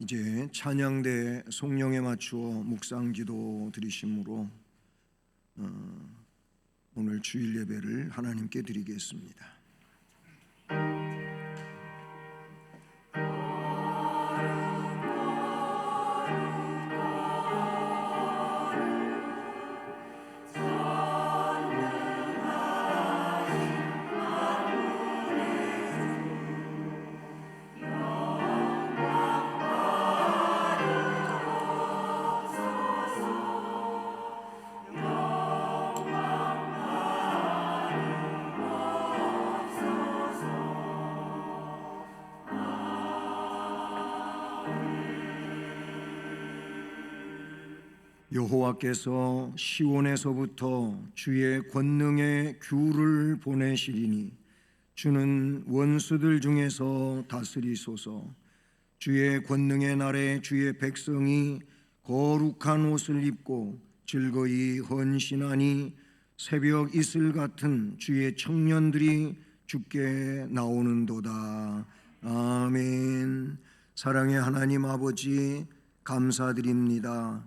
이제 찬양대 송령에 맞추어 묵상기도 드리심으로 오늘 주일 예배를 하나님께 드리겠습니다. 여호와께서 시온에서부터 주의 권능의 규를 보내시리니 주는 원수들 중에서 다스리소서. 주의 권능의 날에 주의 백성이 거룩한 옷을 입고 즐거이 헌신하니 새벽 이슬 같은 주의 청년들이 주께 나오는도다. 아멘. 사랑의 하나님 아버지, 감사드립니다.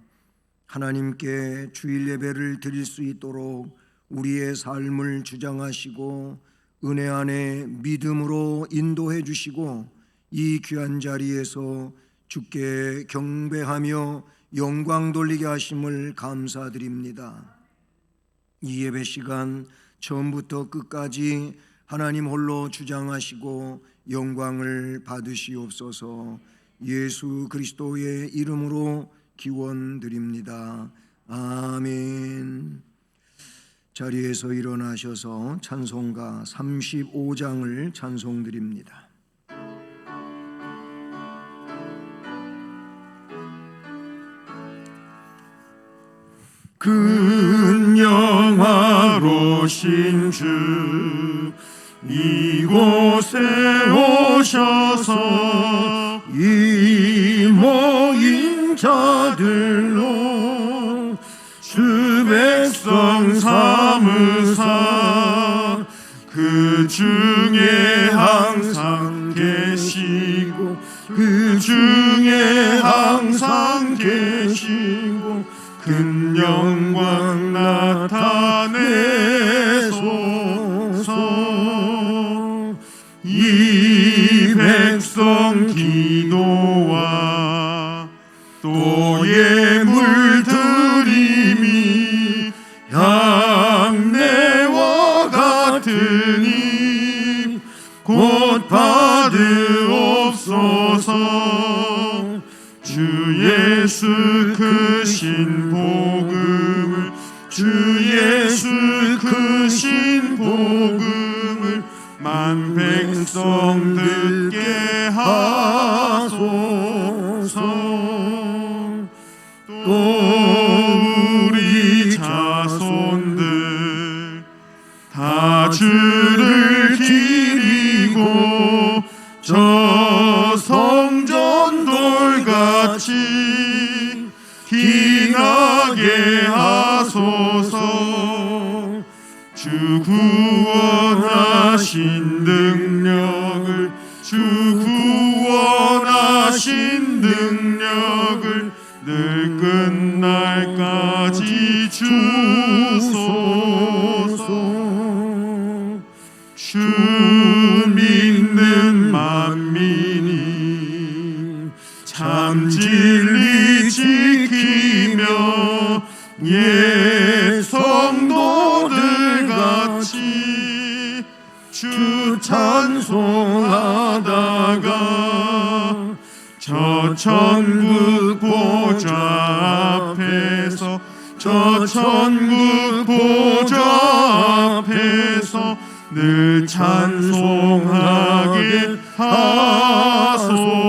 하나님께 주일 예배를 드릴 수 있도록 우리의 삶을 주장하시고 은혜 안에 믿음으로 인도해 주시고 이 귀한 자리에서 주께 경배하며 영광 돌리게 하심을 감사드립니다. 이 예배 시간 처음부터 끝까지 하나님 홀로 주장하시고 영광을 받으시옵소서. 예수 그리스도의 이름으로 기원드립니다. 아멘. 자리에서 일어나셔서 찬송가 35장을 찬송드립니다. 근영화로신 주 이곳에 오셔서 이 모인 자들로 주 백성 삼으사 그 중에 항상 계시고 그 중에 항상 계시고 큰 영광 나타내소서. 이 백성 기도와 또 예물 드림이 향내와 같으니 곧 받으옵소서. 주 예수 크신 복음을 주 예수 크신 복음을 만 백성 듣게 하소서. 또 우리 자손들 다 주를 기리고 저 성전 돌같이 기나게 하소서. 주 구원하신 능력을 주 구원하신 능력을 늘 끝날까지 주소서. 주 믿는 만민이 참 진리 지키며 예 성도들 같이 주 찬송하다가 저 천국 보좌 앞에서 저 천국 보좌 앞에서 늘 찬송하게 하소서.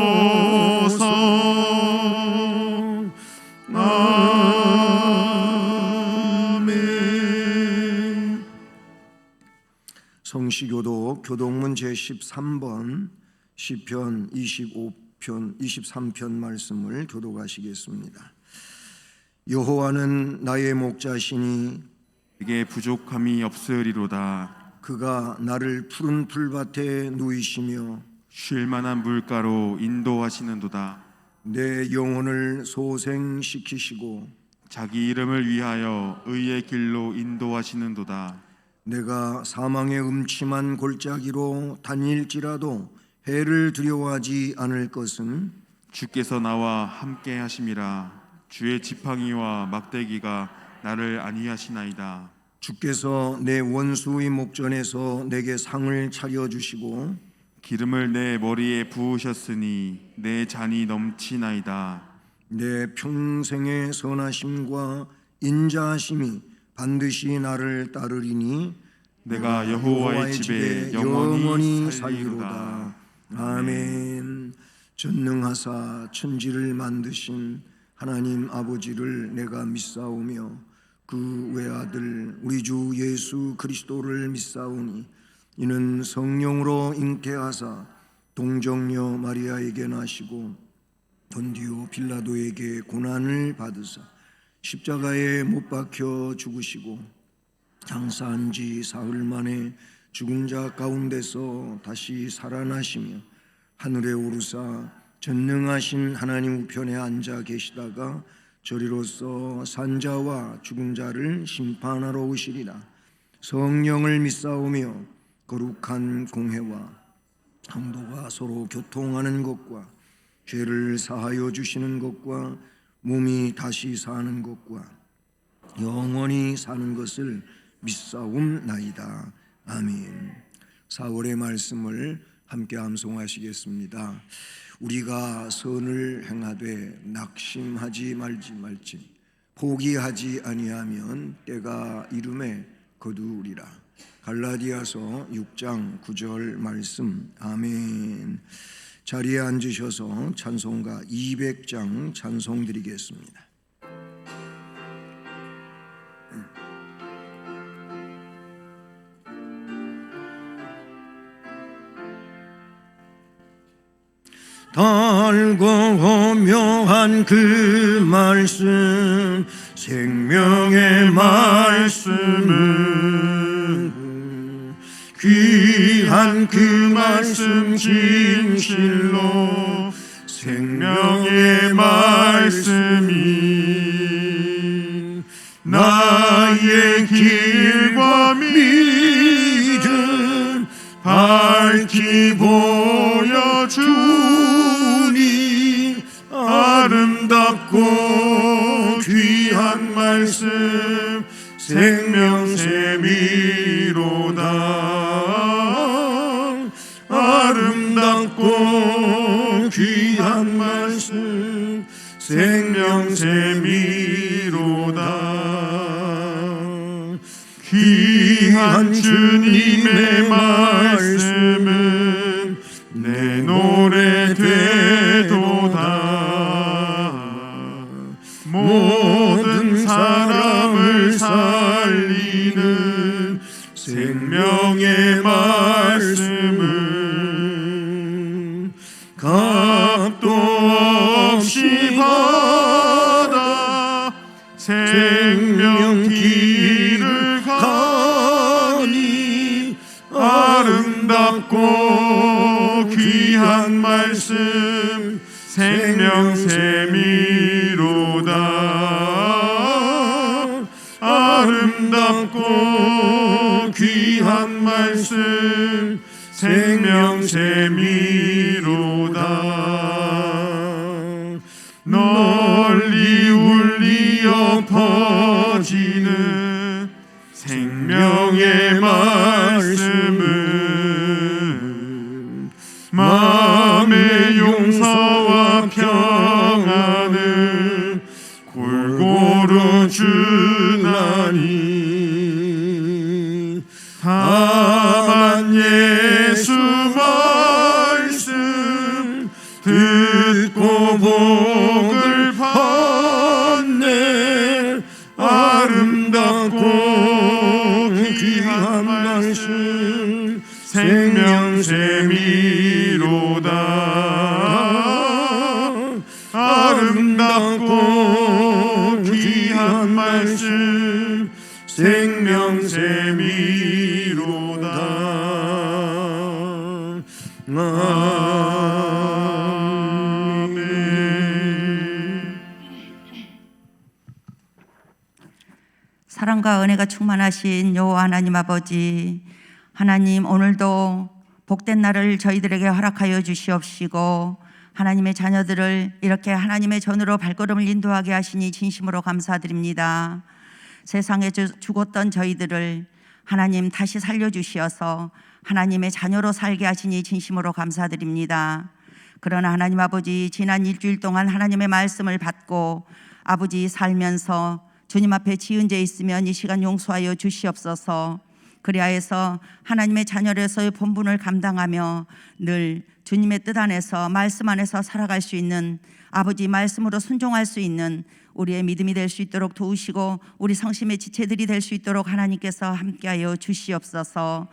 아멘. 성시교도 교동문 제13번 시편 23편 말씀을 교독하시겠습니다. 여호와는 나의 목자시니 내게 부족함이 없으리로다. 그가 나를 푸른 풀밭에 누이시며 쉴만한 물가로 인도하시는도다. 내 영혼을 소생시키시고 자기 이름을 위하여 의의 길로 인도하시는도다. 내가 사망의 음침한 골짜기로 다닐지라도 해를 두려워하지 않을 것은 주께서 나와 함께 하심이라. 주의 지팡이와 막대기가 나를 안위하시나이다. 주께서 내 원수의 목전에서 내게 상을 차려주시고 기름을 내 머리에 부으셨으니 내 잔이 넘치나이다. 내 평생의 선하심과 인자하심이 반드시 나를 따르리니 내가 여호와의 집에 영원히 살리로다. 아멘. 전능하사 천지를 만드신 하나님 아버지를 내가 믿사오며 그 외아들 우리 주 예수 그리스도를 믿사오니 이는 성령으로 잉태하사 동정녀 마리아에게 나시고 본디오 빌라도에게 고난을 받으사 십자가에 못 박혀 죽으시고 장사한 지 사흘 만에 죽은 자 가운데서 다시 살아나시며 하늘에 오르사 전능하신 하나님 우편에 앉아 계시다가 저리로서 산자와 죽은 자를 심판하러 오시리라. 성령을 믿사오며 거룩한 공회와 성도가 서로 교통하는 것과 죄를 사하여 주시는 것과 몸이 다시 사는 것과 영원히 사는 것을 믿사옵나이다. 아멘. 4월의 말씀을 함께 암송하시겠습니다. 우리가 선을 행하되 낙심하지 말지 포기하지 아니하면 때가 이름에 거두리라. 갈라디아서 6장 9절 말씀. 아멘. 자리에 앉으셔서 찬송가 200장 찬송 드리겠습니다. 달고 오묘한 그 말씀 생명의 말씀은 귀한 그 말씀 진실로 생명의 말씀이 나의 길과 믿음 밝히 보여주니 아름답고 귀한 말씀 생명샘이로다. 아름답고 귀한 말씀 생명샘이로다. 귀한 주님의 말씀은 내 노래 되도다. 모든 사람을 살리는 생명의 말씀은 값도 없이 받아 생명 길을 가니 아름답고 귀한 말씀 생명샘이로다. 아름답고 귀한 말씀 생명샘이로다. 널리 울리어 퍼지는 생명의 말씀은 마음의 용서와 평안을 골고루 주나니 다만 예수 말씀 듣고 복을 받네. 아름답고 귀한 말씀 생명샘이로다. 아름답고 귀한 말씀 생명샘이로다. 사랑과 은혜가 충만하신 여호와 하나님 아버지, 하나님 오늘도 복된 날을 저희들에게 허락하여 주시옵시고 하나님의 자녀들을 이렇게 하나님의 전으로 발걸음을 인도하게 하시니 진심으로 감사드립니다. 세상에 죽었던 저희들을 하나님 다시 살려주시어서 하나님의 자녀로 살게 하시니 진심으로 감사드립니다. 그러나 하나님 아버지, 지난 일주일 동안 하나님의 말씀을 받고 아버지 살면서 주님 앞에 지은 죄 있으면 이 시간 용서하여 주시옵소서. 그리하여서 하나님의 자녀로서의 본분을 감당하며 늘 주님의 뜻 안에서 말씀 안에서 살아갈 수 있는, 아버지 말씀으로 순종할 수 있는 우리의 믿음이 될 수 있도록 도우시고 우리 성심의 지체들이 될 수 있도록 하나님께서 함께하여 주시옵소서.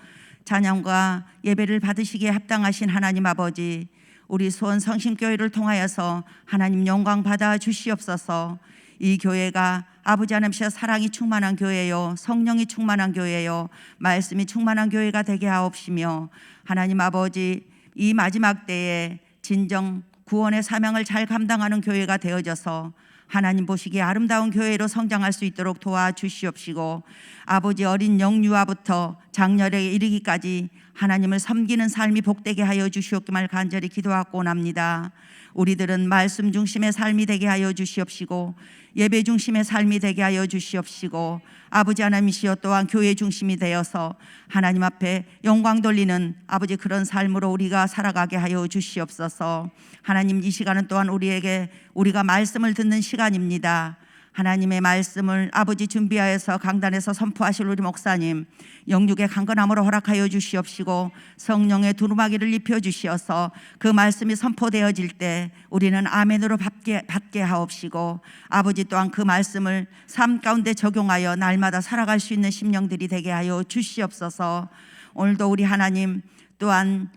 찬양과 예배를 받으시기에 합당하신 하나님 아버지, 우리 수원 성심교회를 통하여서 하나님 영광 받아 주시옵소서. 이 교회가 아버지 하나님의 사랑이 충만한 교회요, 성령이 충만한 교회요, 말씀이 충만한 교회가 되게 하옵시며 하나님 아버지, 이 마지막 때에 진정 구원의 사명을 잘 감당하는 교회가 되어져서 하나님 보시기에 아름다운 교회로 성장할 수 있도록 도와주시옵시고 아버지, 어린 영유아부터 장년에 이르기까지 하나님을 섬기는 삶이 복되게 하여 주시옵기를 간절히 기도하고 원합니다. 우리들은 말씀 중심의 삶이 되게 하여 주시옵시고 예배 중심의 삶이 되게 하여 주시옵시고 아버지 하나님이시여 또한 교회 중심이 되어서 하나님 앞에 영광 돌리는 아버지 그런 삶으로 우리가 살아가게 하여 주시옵소서. 하나님, 이 시간은 또한 우리가 말씀을 듣는 시간입니다. 하나님의 말씀을 아버지 준비하여서 강단에서 선포하실 우리 목사님 영육의 강건함으로 허락하여 주시옵시고 성령의 두루마기를 입혀 주시어서 그 말씀이 선포되어질 때 우리는 아멘으로 받게 하옵시고 아버지 또한 그 말씀을 삶 가운데 적용하여 날마다 살아갈 수 있는 심령들이 되게 하여 주시옵소서. 오늘도 우리 하나님 또한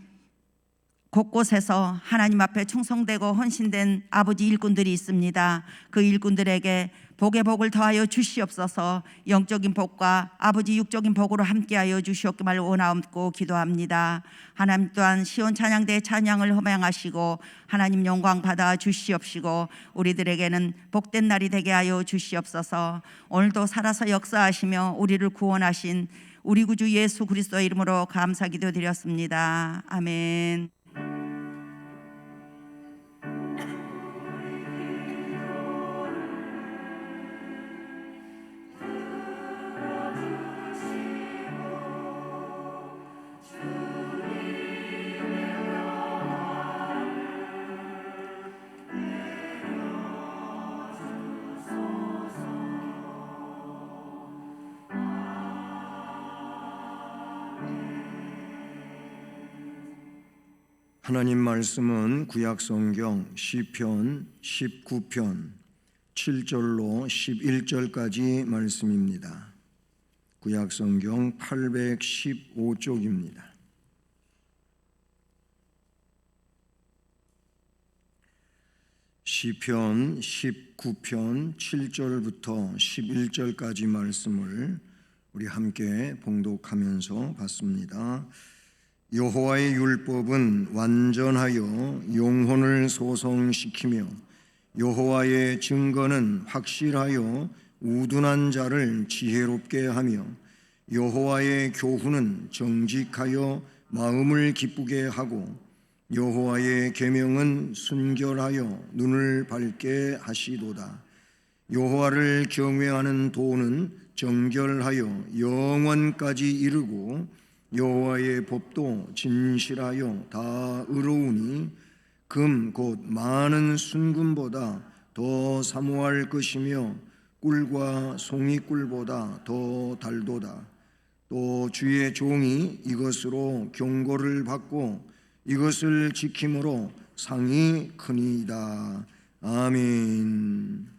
곳곳에서 하나님 앞에 충성되고 헌신된 아버지 일꾼들이 있습니다. 그 일꾼들에게 복의 복을 더하여 주시옵소서. 영적인 복과 아버지 육적인 복으로 함께하여 주시옵기를 원하옵고 기도합니다. 하나님 또한 시온 찬양대의 찬양을 허망하시고 하나님 영광 받아 주시옵시고 우리들에게는 복된 날이 되게 하여 주시옵소서. 오늘도 살아서 역사하시며 우리를 구원하신 우리 구주 예수 그리스도의 이름으로 감사 기도드렸습니다. 아멘. 하나님 말씀은 구약성경 시편 19편 7절로 11절까지 말씀입니다. 구약성경 815쪽입니다. 시편 19편 7절부터 11절까지 말씀을 우리 함께 봉독하면서 받습니다. 여호와의 율법은 완전하여 영혼을 소성시키며 여호와의 증거는 확실하여 우둔한 자를 지혜롭게 하며 여호와의 교훈은 정직하여 마음을 기쁘게 하고 여호와의 계명은 순결하여 눈을 밝게 하시도다. 여호와를 경외하는 도는 정결하여 영원까지 이르고 여호와의 법도 진실하여 다 의로우니 금 곧 많은 순금보다 더 사모할 것이며 꿀과 송이꿀보다 더 달도다. 또 주의 종이 이것으로 경고를 받고 이것을 지킴으로 상이 크니이다. 아멘.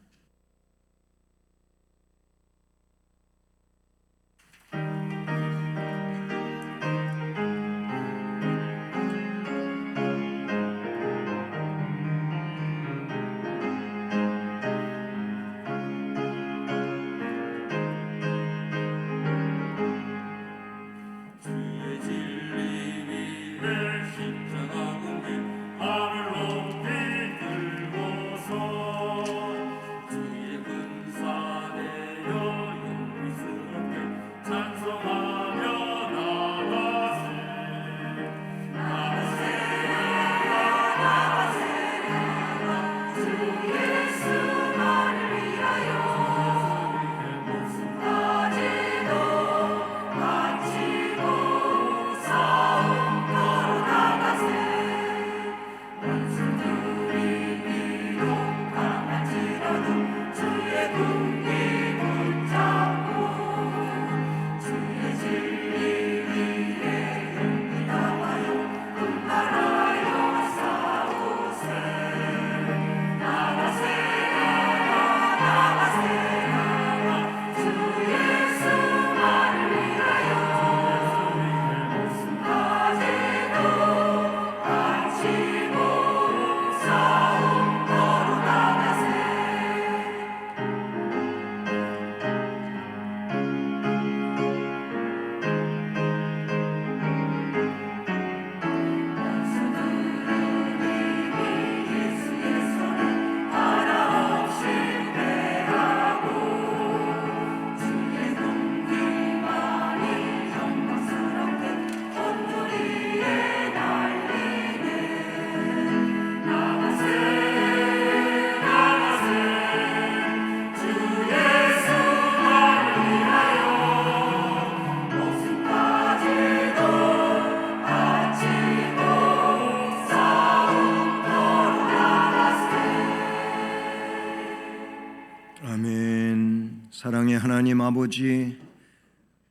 사랑의 하나님 아버지,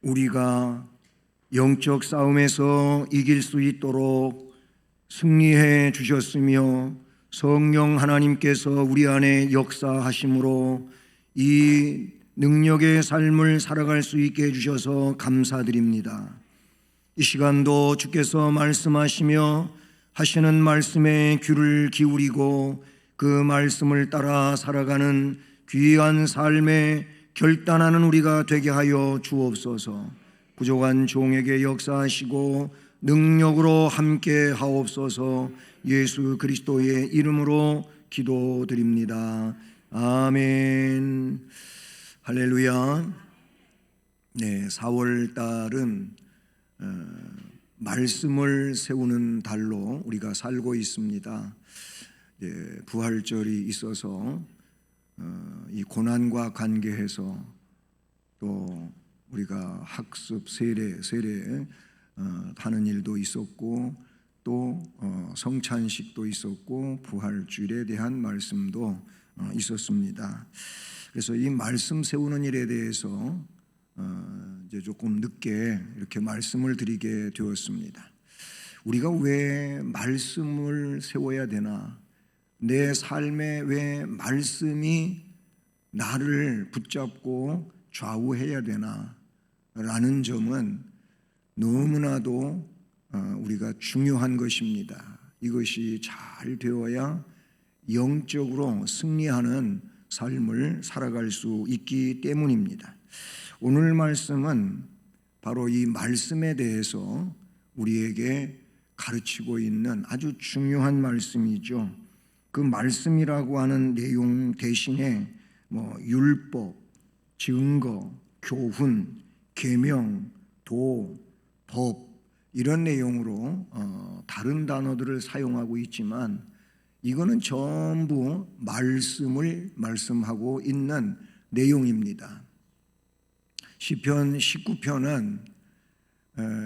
우리가 영적 싸움에서 이길 수 있도록 승리해 주셨으며 성령 하나님께서 우리 안에 역사하심으로 이 능력의 삶을 살아갈 수 있게 해주셔서 감사드립니다. 이 시간도 주께서 말씀하시며 하시는 말씀에 귀를 기울이고 그 말씀을 따라 살아가는 귀한 삶에 결단하는 우리가 되게 하여 주옵소서. 부족한 종에게 역사하시고 능력으로 함께 하옵소서. 예수 그리스도의 이름으로 기도드립니다. 아멘. 할렐루야. 네, 4월 달은 말씀을 세우는 달로 우리가 살고 있습니다. 부활절이 있어서 이 고난과 관계해서 또 우리가 학습 세례 하는 일도 있었고 또 성찬식도 있었고 부활주일에 대한 말씀도 있었습니다. 그래서 이 말씀 세우는 일에 대해서 이제 조금 늦게 이렇게 말씀을 드리게 되었습니다. 우리가 왜 말씀을 세워야 되나? 내 삶에 왜 말씀이 나를 붙잡고 좌우해야 되나? 라는 점은 너무나도 우리가 중요한 것입니다. 이것이 잘 되어야 영적으로 승리하는 삶을 살아갈 수 있기 때문입니다. 오늘 말씀은 바로 이 말씀에 대해서 우리에게 가르치고 있는 아주 중요한 말씀이죠. 그 말씀이라고 하는 내용 대신에 율법, 증거, 교훈, 계명, 도, 법 이런 내용으로 다른 단어들을 사용하고 있지만 이거는 전부 말씀을 말씀하고 있는 내용입니다. 시편 19편은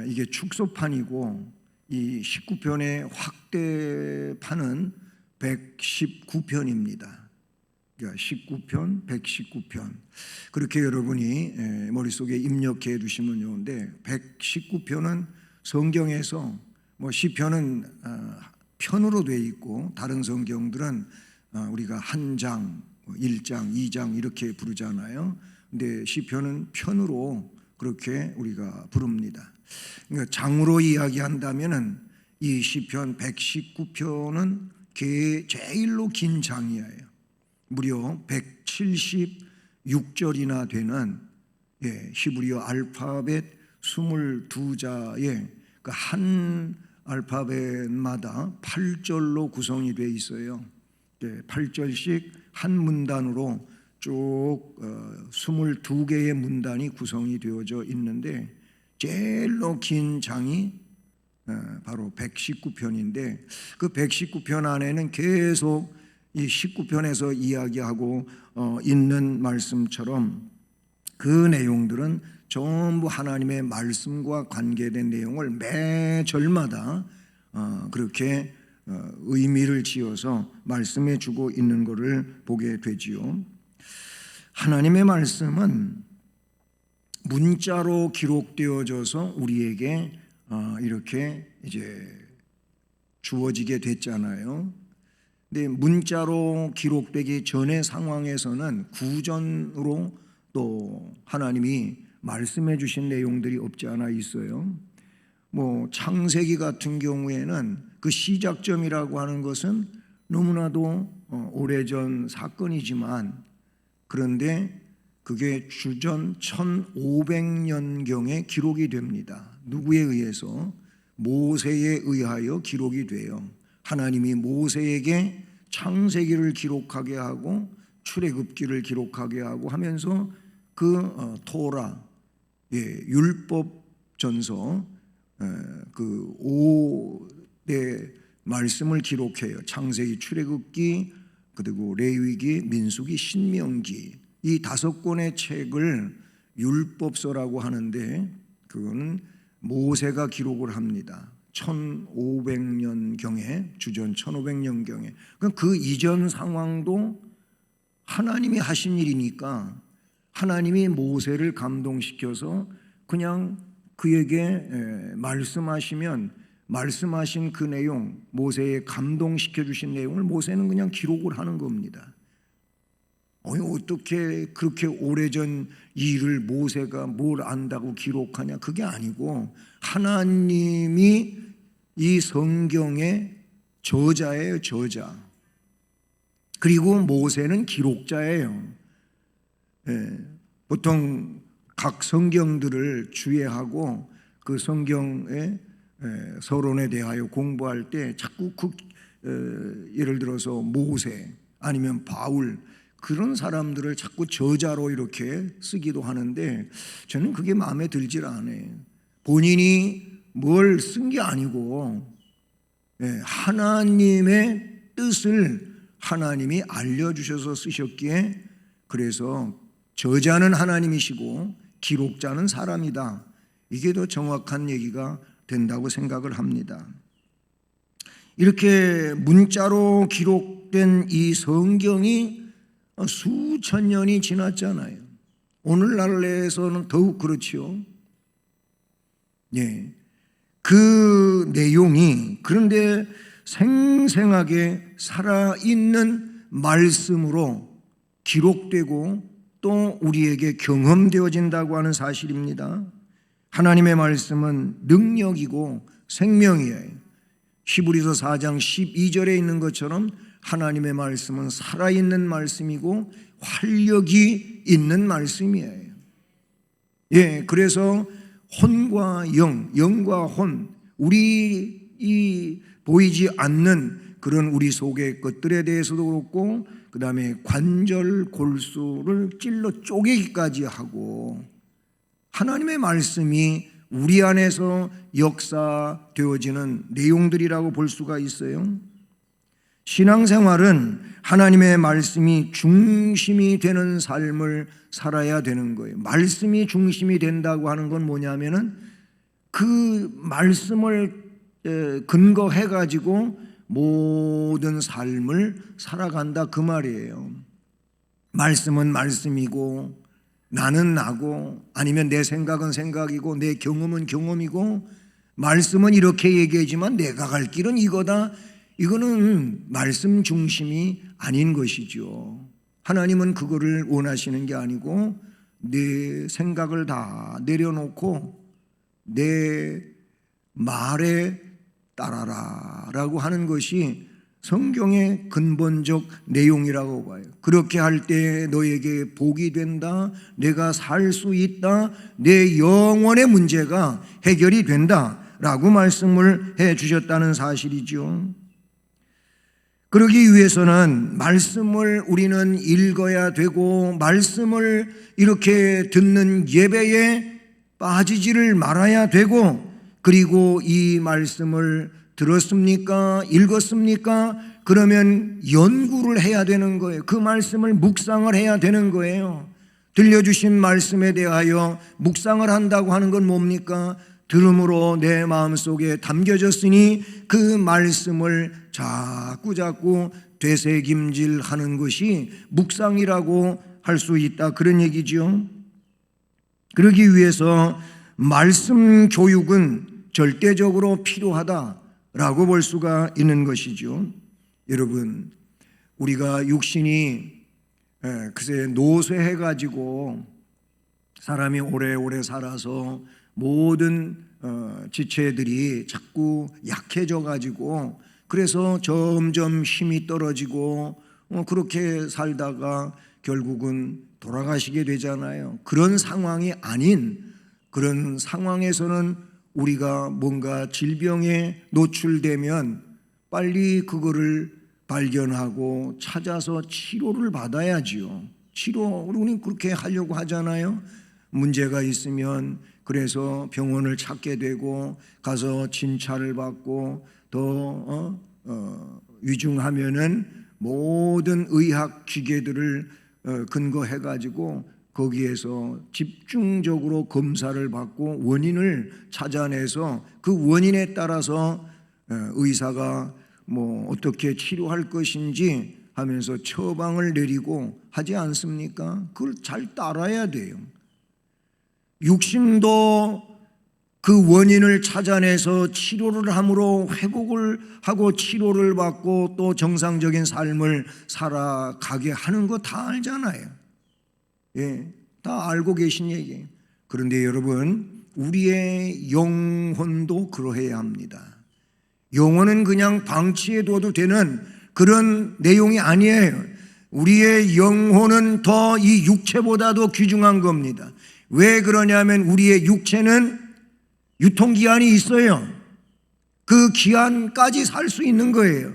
이게 축소판이고 이 19편의 확대판은 119편입니다. 그러니까 19편, 119편 그렇게 여러분이 머릿속에 입력해 두시면 좋은데 119편은 성경에서 시편은 편으로 되어 있고 다른 성경들은 우리가 한 장, 1장, 2장 이렇게 부르잖아요. 근데 시편은 편으로 그렇게 우리가 부릅니다. 그러니까 장으로 이야기한다면은 이 시편 119편은 제일로 긴 장이에요. 무려 176절이나 되는 히브리어 알파벳 22자의 그 한 알파벳마다 8절로 구성이 되어 있어요. 8절씩 한 문단으로 쭉 22개의 문단이 구성이 되어져 있는데 제일로 긴 장이 바로 119편인데 그 119편 안에는 계속 이 19편에서 이야기하고 있는 말씀처럼 그 내용들은 전부 하나님의 말씀과 관계된 내용을 매 절마다 그렇게 의미를 지어서 말씀해 주고 있는 것을 보게 되지요. 하나님의 말씀은 문자로 기록되어져서 우리에게 이렇게 이제 주어지게 됐잖아요. 근데 문자로 기록되기 전의 상황에서는 구전으로 또 하나님이 말씀해 주신 내용들이 없지 않아 있어요. 창세기 같은 경우에는 그 시작점이라고 하는 것은 너무나도 오래전 사건이지만 그런데 그게 주전 1500년경에 기록이 됩니다. 누구에 의해서? 모세에 의하여 기록이 돼요. 하나님이 모세에게 창세기를 기록하게 하고 출애굽기를 기록하게 하고 하면서 그 토라, 율법전서 그 5대 말씀을 기록해요. 창세기, 출애굽기, 그리고 레위기, 민수기, 신명기 이 5권의 책을 율법서라고 하는데 그거는 모세가 기록을 합니다. 1500년경에 주전 1500년경에 그 이전 상황도 하나님이 하신 일이니까 하나님이 모세를 감동시켜서 그냥 그에게 말씀하시면 말씀하신 그 내용, 모세에 감동시켜 주신 내용을 모세는 그냥 기록을 하는 겁니다. 어떻게 그렇게 오래전 일을 모세가 뭘 안다고 기록하냐? 그게 아니고 하나님이 이 성경의 저자예요, 저자. 그리고 모세는 기록자예요. 보통 각 성경들을 주의하고 그 성경의 서론에 대하여 공부할 때 자꾸 예를 들어서 모세 아니면 바울 그런 사람들을 자꾸 저자로 이렇게 쓰기도 하는데 저는 그게 마음에 들질 않아요. 본인이 뭘 쓴 게 아니고 하나님의 뜻을 하나님이 알려주셔서 쓰셨기에 그래서 저자는 하나님이시고 기록자는 사람이다. 이게 더 정확한 얘기가 된다고 생각을 합니다. 이렇게 문자로 기록된 이 성경이 수천 년이 지났잖아요. 오늘날에서는 더욱 그렇죠. 그 내용이 그런데 생생하게 살아있는 말씀으로 기록되고 또 우리에게 경험되어진다고 하는 사실입니다. 하나님의 말씀은 능력이고 생명이에요. 히브리서 4장 12절에 있는 것처럼 하나님의 말씀은 살아있는 말씀이고 활력이 있는 말씀이에요. 그래서 혼과 영, 영과 혼, 우리 이 보이지 않는 그런 우리 속의 것들에 대해서도 그렇고 그 다음에 관절, 골수를 찔러 쪼개기까지 하고 하나님의 말씀이 우리 안에서 역사되어지는 내용들이라고 볼 수가 있어요. 신앙생활은 하나님의 말씀이 중심이 되는 삶을 살아야 되는 거예요. 말씀이 중심이 된다고 하는 건 뭐냐면은 그 말씀을 근거해 가지고 모든 삶을 살아간다 그 말이에요. 말씀은 말씀이고 나는 나고 아니면 내 생각은 생각이고 내 경험은 경험이고 말씀은 이렇게 얘기하지만 내가 갈 길은 이거다. 이거는 말씀 중심이 아닌 것이죠. 하나님은 그거를 원하시는 게 아니고 내 생각을 다 내려놓고 내 말에 따라라 라고 하는 것이 성경의 근본적 내용이라고 봐요. 그렇게 할 때 너에게 복이 된다, 내가 살 수 있다, 내 영혼의 문제가 해결이 된다 라고 말씀을 해 주셨다는 사실이죠. 그러기 위해서는 말씀을 우리는 읽어야 되고 말씀을 이렇게 듣는 예배에 빠지지를 말아야 되고 그리고 이 말씀을 들었습니까? 읽었습니까? 그러면 연구를 해야 되는 거예요. 그 말씀을 묵상을 해야 되는 거예요. 들려주신 말씀에 대하여 묵상을 한다고 하는 건 뭡니까? 들음으로 내 마음속에 담겨졌으니 그 말씀을 자꾸 되새김질하는 것이 묵상이라고 할 수 있다 그런 얘기죠. 그러기 위해서 말씀 교육은 절대적으로 필요하다라고 볼 수가 있는 것이죠. 여러분 우리가 육신이 글쎄 노쇠해가지고 사람이 오래오래 살아서 모든 지체들이 자꾸 약해져가지고 그래서 점점 힘이 떨어지고 그렇게 살다가 결국은 돌아가시게 되잖아요. 그런 상황이 아닌 그런 상황에서는 우리가 뭔가 질병에 노출되면 빨리 그거를 발견하고 찾아서 치료를 받아야지요. 우리는 그렇게 하려고 하잖아요. 문제가 있으면 그래서 병원을 찾게 되고 가서 진찰을 받고 더 위중하면은 모든 의학 기계들을 근거해 가지고 거기에서 집중적으로 검사를 받고 원인을 찾아내서 그 원인에 따라서 의사가 뭐 어떻게 치료할 것인지 하면서 처방을 내리고 하지 않습니까? 그걸 잘 따라야 돼요. 육신도 그 원인을 찾아내서 치료를 함으로 회복을 하고 치료를 받고 또 정상적인 삶을 살아가게 하는 거 다 알잖아요. 예, 다 알고 계신 얘기예요. 그런데 여러분, 우리의 영혼도 그러해야 합니다. 영혼은 그냥 방치해 둬도 되는 그런 내용이 아니에요. 우리의 영혼은 더 이 육체보다도 귀중한 겁니다. 왜 그러냐면 우리의 육체는 유통기한이 있어요. 그 기한까지 살 수 있는 거예요.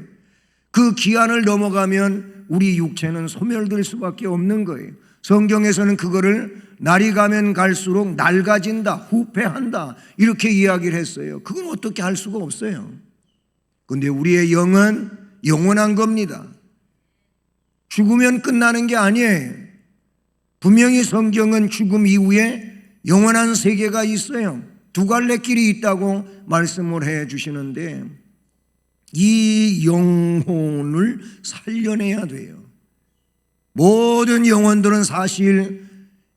그 기한을 넘어가면 우리 육체는 소멸될 수밖에 없는 거예요. 성경에서는 그거를 날이 가면 갈수록 낡아진다, 후패한다 이렇게 이야기를 했어요. 그건 어떻게 할 수가 없어요. 그런데 우리의 영은 영원한 겁니다. 죽으면 끝나는 게 아니에요. 분명히 성경은 죽음 이후에 영원한 세계가 있어요. 두 갈래 길이 있다고 말씀을 해 주시는데 이 영혼을 살려내야 돼요. 모든 영혼들은 사실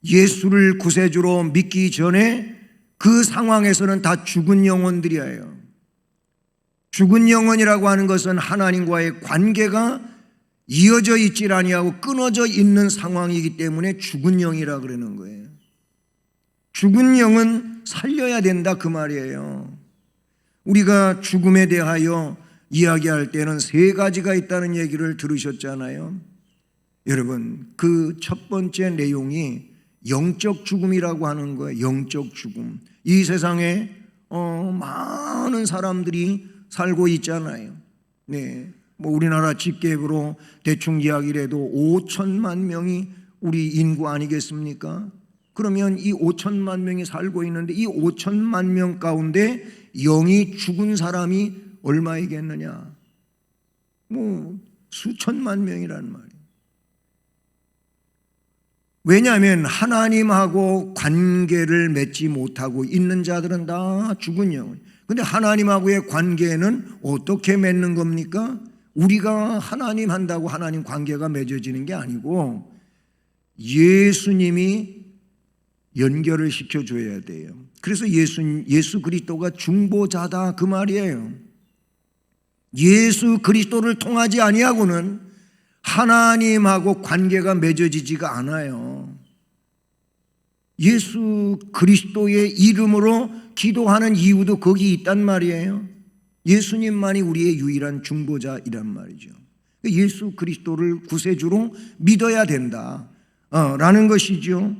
예수를 구세주로 믿기 전에 그 상황에서는 다 죽은 영혼들이에요. 죽은 영혼이라고 하는 것은 하나님과의 관계가 이어져 있질 아니하고 끊어져 있는 상황이기 때문에 죽은 영이라 그러는 거예요. 죽은 영은 살려야 된다 그 말이에요. 우리가 죽음에 대하여 이야기할 때는 세 가지가 있다는 얘기를 들으셨잖아요. 여러분, 그 첫 번째 내용이 영적 죽음이라고 하는 거예요. 영적 죽음. 이 세상에 많은 사람들이 살고 있잖아요. 네, 뭐 우리나라 집계로 대충 이야기를 해도 5천만 명이 우리 인구 아니겠습니까? 그러면 이 5천만 명이 살고 있는데 이 5천만 명 가운데 영이 죽은 사람이 얼마이겠느냐? 뭐 수천만 명이란 말이에요. 왜냐하면 하나님하고 관계를 맺지 못하고 있는 자들은 다 죽은 영혼. 근데 하나님하고의 관계는 어떻게 맺는 겁니까? 우리가 하나님 한다고 하나님 관계가 맺어지는 게 아니고 예수님이 연결을 시켜줘야 돼요. 그래서 예수 그리스도가 중보자다 그 말이에요. 예수 그리스도를 통하지 아니하고는 하나님하고 관계가 맺어지지가 않아요. 예수 그리스도의 이름으로 기도하는 이유도 거기 있단 말이에요. 예수님만이 우리의 유일한 중보자이란 말이죠. 예수 그리스도를 구세주로 믿어야 된다 라는 것이죠.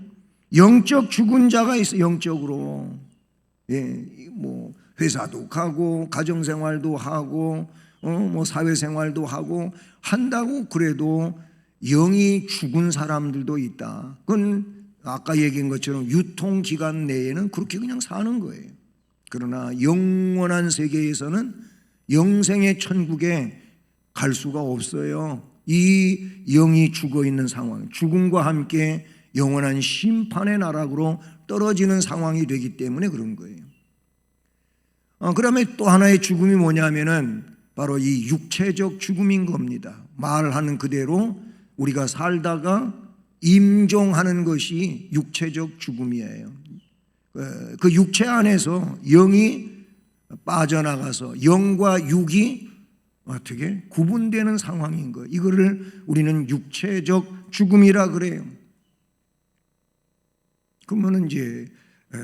영적 죽은 자가 있어. 영적으로 뭐 회사도 가고 가정생활도 하고 뭐 사회생활도 하고 한다고 그래도 영이 죽은 사람들도 있다. 그건 아까 얘기한 것처럼 유통기간 내에는 그렇게 그냥 사는 거예요. 그러나 영원한 세계에서는 영생의 천국에 갈 수가 없어요. 이 영이 죽어 있는 상황, 죽음과 함께 영원한 심판의 나락으로 떨어지는 상황이 되기 때문에 그런 거예요. 그 다음에 또 하나의 죽음이 뭐냐면은 바로 이 육체적 죽음인 겁니다. 말하는 그대로 우리가 살다가 임종하는 것이 육체적 죽음이에요. 그 육체 안에서 영이 빠져나가서 영과 육이 어떻게 구분되는 상황인 거예요. 이거를 우리는 육체적 죽음이라 그래요. 그러면 이제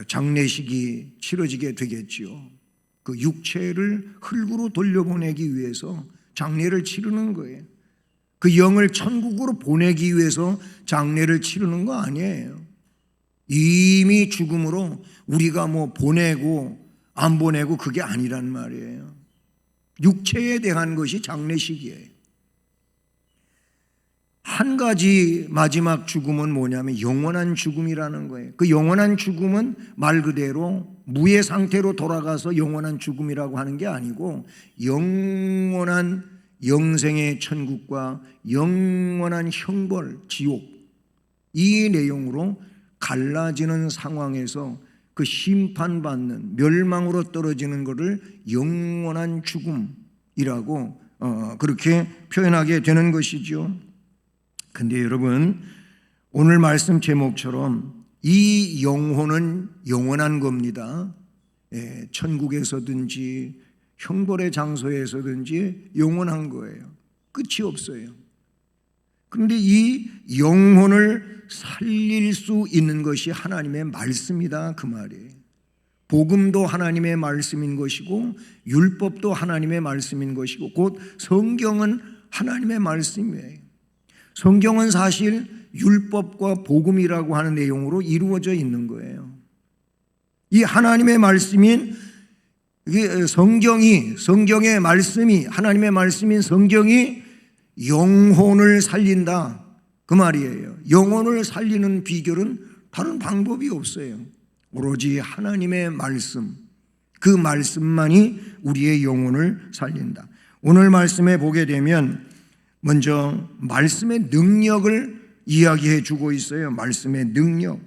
장례식이 치러지게 되겠지요. 그 육체를 흙으로 돌려보내기 위해서 장례를 치르는 거예요. 그 영을 천국으로 보내기 위해서 장례를 치르는 거 아니에요. 이미 죽음으로 우리가 뭐 보내고 안 보내고 그게 아니란 말이에요. 육체에 대한 것이 장례식이에요. 한 가지 마지막 죽음은 뭐냐면 영원한 죽음이라는 거예요. 그 영원한 죽음은 말 그대로 무의 상태로 돌아가서 영원한 죽음이라고 하는 게 아니고 영원한 영생의 천국과 영원한 형벌, 지옥, 이 내용으로 갈라지는 상황에서 그 심판받는 멸망으로 떨어지는 것을 영원한 죽음이라고 그렇게 표현하게 되는 것이죠. 근데 여러분, 오늘 말씀 제목처럼 이 영혼은 영원한 겁니다. 천국에서든지 형벌의 장소에서든지 영원한 거예요. 끝이 없어요. 그런데 이 영혼을 살릴 수 있는 것이 하나님의 말씀이다, 그 말이에요. 복음도 하나님의 말씀인 것이고 율법도 하나님의 말씀인 것이고 곧 성경은 하나님의 말씀이에요. 성경은 사실 율법과 복음이라고 하는 내용으로 이루어져 있는 거예요. 이 하나님의 말씀인 성경의 말씀이, 하나님의 말씀인 성경이 영혼을 살린다, 그 말이에요. 영혼을 살리는 비결은 다른 방법이 없어요. 오로지 하나님의 말씀, 그 말씀만이 우리의 영혼을 살린다. 오늘 말씀에 보게 되면 먼저 말씀의 능력을 이야기해 주고 있어요. 말씀의 능력.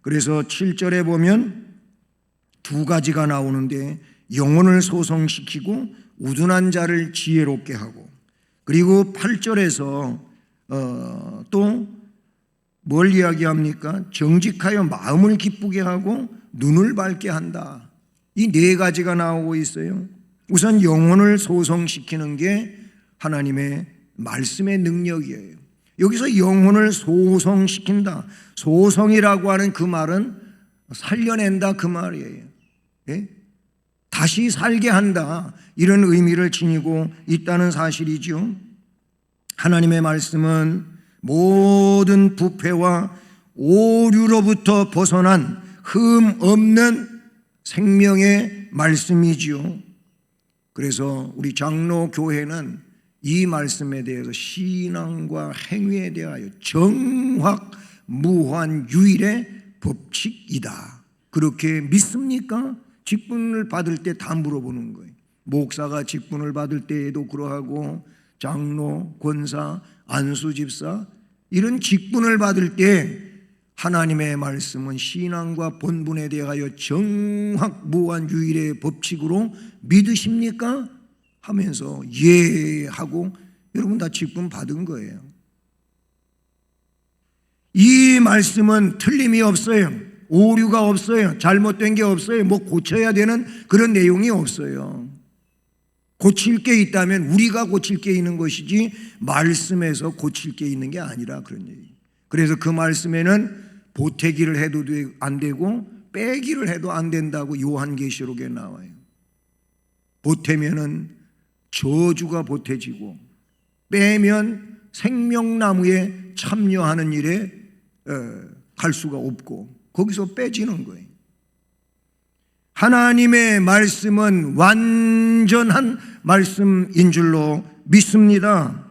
그래서 7절에 보면 두 가지가 나오는데 영혼을 소성시키고 우둔한 자를 지혜롭게 하고, 그리고 8절에서 또 뭘 이야기합니까? 정직하여 마음을 기쁘게 하고 눈을 밝게 한다. 이 네 가지가 나오고 있어요. 우선 영혼을 소성시키는 게 하나님의 말씀의 능력이에요. 여기서 영혼을 소성시킨다, 소성이라고 하는 그 말은 살려낸다, 그 말이에요. 다시 살게 한다, 이런 의미를 지니고 있다는 사실이죠. 하나님의 말씀은 모든 부패와 오류로부터 벗어난 흠 없는 생명의 말씀이지요. 그래서 우리 장로교회는 이 말씀에 대해서 신앙과 행위에 대하여 정확무한 유일의 법칙이다, 그렇게 믿습니까? 직분을 받을 때 다 물어보는 거예요. 목사가 직분을 받을 때에도 그러하고, 장로, 권사, 안수집사, 이런 직분을 받을 때 하나님의 말씀은 신앙과 본분에 대하여 정확무한 유일의 법칙으로 믿으십니까? 하면서 예 하고 여러분 다 직분 받은 거예요. 이 말씀은 틀림이 없어요. 오류가 없어요. 잘못된 게 없어요. 뭐 고쳐야 되는 그런 내용이 없어요. 고칠 게 있다면 우리가 고칠 게 있는 것이지 말씀에서 고칠 게 있는 게 아니라 그런 얘기. 그래서 그 말씀에는 보태기를 해도 안 되고 빼기를 해도 안 된다고 요한계시록에 나와요. 보태면은 저주가 보태지고 빼면 생명나무에 참여하는 일에 갈 수가 없고 거기서 빼지는 거예요. 하나님의 말씀은 완전한 말씀인 줄로 믿습니다.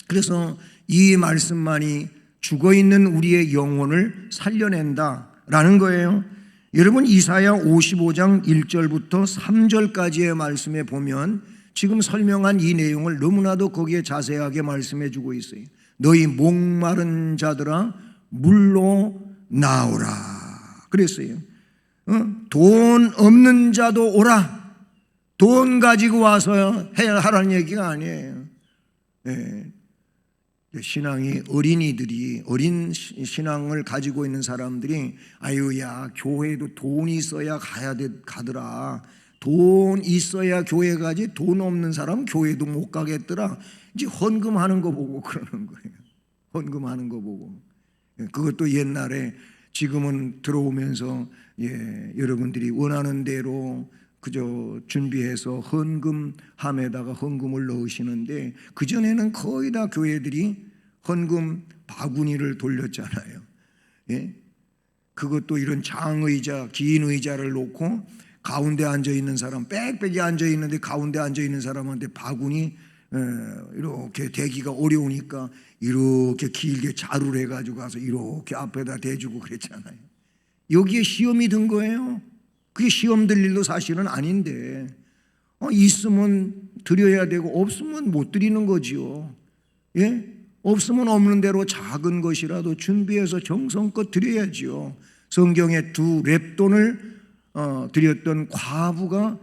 그래서 이 말씀만이 죽어있는 우리의 영혼을 살려낸다라는 거예요. 여러분, 이사야 55장 1절부터 3절까지의 말씀에 보면 지금 설명한 이 내용을 너무나도 거기에 자세하게 말씀해 주고 있어요. 너희 목마른 자들아 물로 나오라 그랬어요. 돈 없는 자도 오라. 돈 가지고 와서 해야 하라는 얘기가 아니에요. 신앙이 어린이들이, 어린 신앙을 가지고 있는 사람들이 아유야 교회도 돈이 있어야 가더라. 돈 있어야 교회 가지, 돈 없는 사람 교회도 못 가겠더라. 이제 헌금하는 거 보고 그러는 거예요. 헌금하는 거 보고. 그것도 옛날에, 지금은 들어오면서 여러분들이 원하는 대로 그저 준비해서 헌금함에다가 헌금을 넣으시는데, 그전에는 거의 다 교회들이 헌금 바구니를 돌렸잖아요. 그것도 이런 장의자, 긴 의자를 놓고 가운데 앉아있는 사람, 빽빽이 앉아있는데 가운데 앉아있는 사람한테 바구니 이렇게 대기가 어려우니까 이렇게 길게 자루를 해가지고 가서 이렇게 앞에다 대주고 그랬잖아요. 여기에 시험이 든 거예요. 그게 시험 들 일도 사실은 아닌데 있으면 드려야 되고 없으면 못 드리는 거지요. 없으면 없는 대로 작은 것이라도 준비해서 정성껏 드려야지요. 성경에 2 렙돈을 드렸던 과부가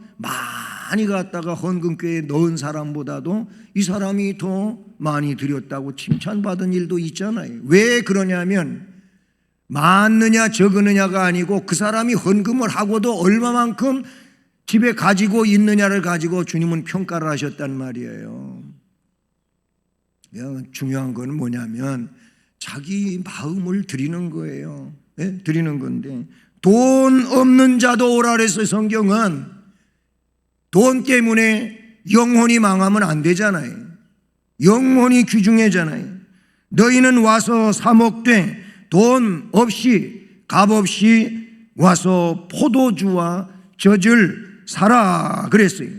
많이 갖다가 헌금교회에 넣은 사람보다도 이 사람이 더 많이 드렸다고 칭찬받은 일도 있잖아요. 왜 그러냐면 많느냐 적느냐가 아니고 그 사람이 헌금을 하고도 얼마만큼 집에 가지고 있느냐를 가지고 주님은 평가를 하셨단 말이에요. 중요한 건 뭐냐면 자기 마음을 드리는 거예요. 네? 드리는 건데 돈 없는 자도 오라 그랬어요. 성경은 돈 때문에 영혼이 망하면 안 되잖아요. 영혼이 귀중해잖아요. 너희는 와서 사먹되 돈 없이 값 없이 와서 포도주와 젖을 사라 그랬어요.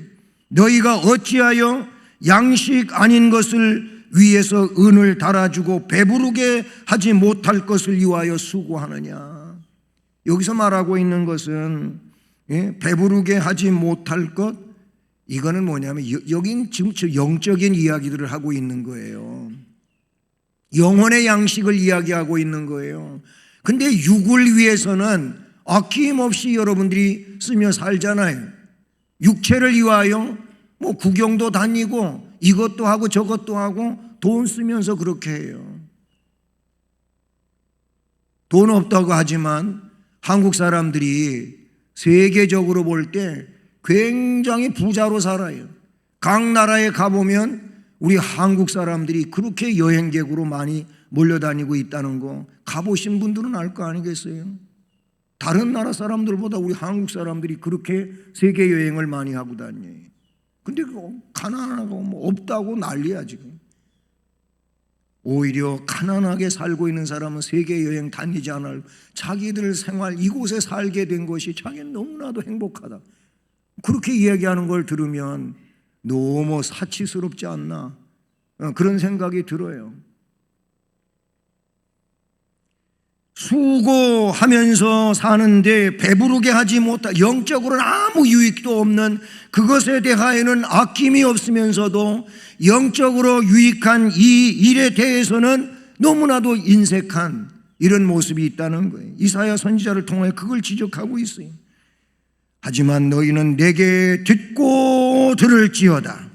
너희가 어찌하여 양식 아닌 것을 위에서 은을 달아주고 배부르게 하지 못할 것을 위하여 수고하느냐. 여기서 말하고 있는 것은 배부르게 하지 못할 것, 이거는 뭐냐면 여긴 지금 영적인 이야기들을 하고 있는 거예요. 영혼의 양식을 이야기하고 있는 거예요. 근데 육을 위해서는 아낌없이 여러분들이 쓰며 살잖아요. 육체를 위하여 뭐 구경도 다니고 이것도 하고 저것도 하고 돈 쓰면서 그렇게 해요. 돈 없다고 하지만 한국 사람들이 세계적으로 볼 때 굉장히 부자로 살아요. 각 나라에 가보면 우리 한국 사람들이 그렇게 여행객으로 많이 몰려다니고 있다는 거 가보신 분들은 알 거 아니겠어요? 다른 나라 사람들보다 우리 한국 사람들이 그렇게 세계 여행을 많이 하고 다녀요. 근데 가난하고 뭐 없다고 난리야 지금. 오히려 가난하게 살고 있는 사람은 세계 여행 다니지 않을, 자기들 생활 이곳에 살게 된 것이 자기는 너무나도 행복하다, 그렇게 이야기하는 걸 들으면 너무 사치스럽지 않나, 그런 생각이 들어요. 수고하면서 사는데 배부르게 하지 못한, 영적으로는 아무 유익도 없는, 그것에 대하여는 아낌이 없으면서도 영적으로 유익한 이 일에 대해서는 너무나도 인색한 이런 모습이 있다는 거예요. 이사야 선지자를 통해 그걸 지적하고 있어요. 하지만 너희는 내게 듣고 들을지어다.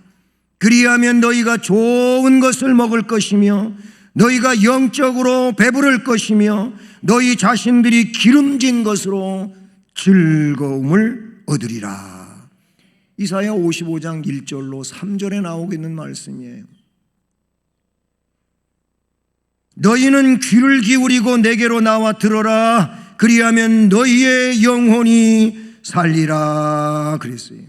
그리하면 너희가 좋은 것을 먹을 것이며 너희가 영적으로 배부를 것이며 너희 자신들이 기름진 것으로 즐거움을 얻으리라. 이사야 55장 1절로 3절에 나오고 있는 말씀이에요. 너희는 귀를 기울이고 내게로 나와 들어라. 그리하면 너희의 영혼이 살리라 그랬어요.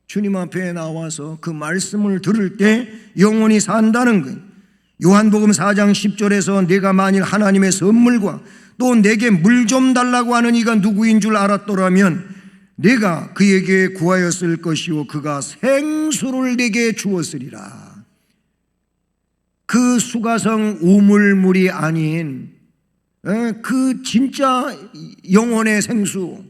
주님 앞에 나와서 그 말씀을 들을 때 영혼이 산다는 거예요. 요한복음 4장 10절에서 내가 만일 하나님의 선물과 또 내게 물 좀 달라고 하는 이가 누구인 줄 알았더라면 내가 그에게 구하였을 것이요 그가 생수를 내게 주었으리라. 그 수가성 우물물이 아닌 그 진짜 영혼의 생수,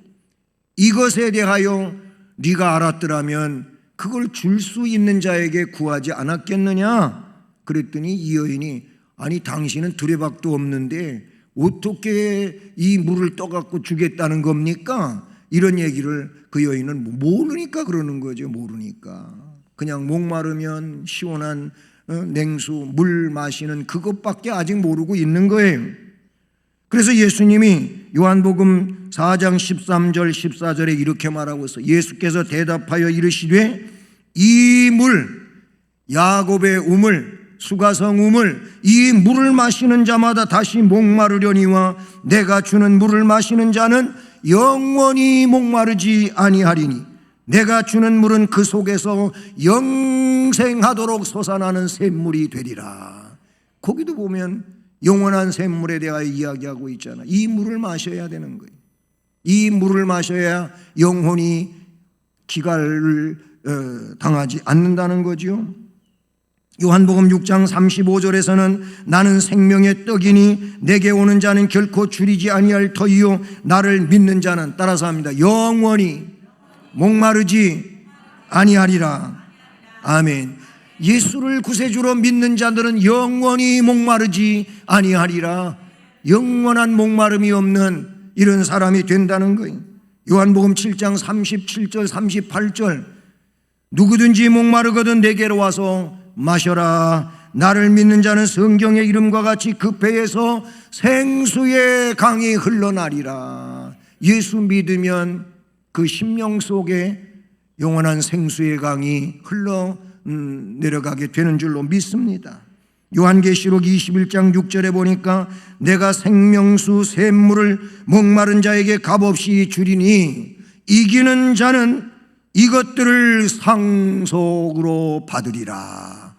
이것에 대하여 네가 알았더라면 그걸 줄 수 있는 자에게 구하지 않았겠느냐. 그랬더니 이 여인이 아니 당신은 두레박도 없는데 어떻게 이 물을 떠갖고 주겠다는 겁니까? 이런 얘기를 그 여인은 모르니까 그러는 거죠. 모르니까 그냥 목마르면 시원한 냉수 물 마시는 그것밖에 아직 모르고 있는 거예요. 그래서 예수님이 요한복음 4장 13절 14절에 이렇게 말하고 있어요. 예수께서 대답하여 이르시되 이 물, 야곱의 우물, 수가성 우물, 이 물을 마시는 자마다 다시 목마르려니와 내가 주는 물을 마시는 자는 영원히 목마르지 아니하리니 내가 주는 물은 그 속에서 영생하도록 솟아나는 샘물이 되리라. 거기도 보면 영원한 샘물에 대하여 이야기하고 있잖아. 이 물을 마셔야 되는 거예요. 이 물을 마셔야 영혼이 기갈을 당하지 않는다는 거죠. 요한복음 6장 35절에서는 나는 생명의 떡이니 내게 오는 자는 결코 줄이지 아니할 터이요 나를 믿는 자는, 따라서 합니다, 영원히 목마르지 아니하리라. 아멘. 예수를 구세주로 믿는 자들은 영원히 목마르지 아니하리라. 영원한 목마름이 없는 이런 사람이 된다는 거예요. 요한복음 7장 37절 38절 누구든지 목마르거든 내게로 와서 마셔라. 나를 믿는 자는 성경의 이름과 같이 그 배에서 생수의 강이 흘러나리라. 예수 믿으면 그 심령 속에 영원한 생수의 강이 흘러 내려가게 되는 줄로 믿습니다. 요한계시록 21장 6절에 보니까 내가 생명수 샘물을 목마른 자에게 값없이 주리니 이기는 자는 이것들을 상속으로 받으리라.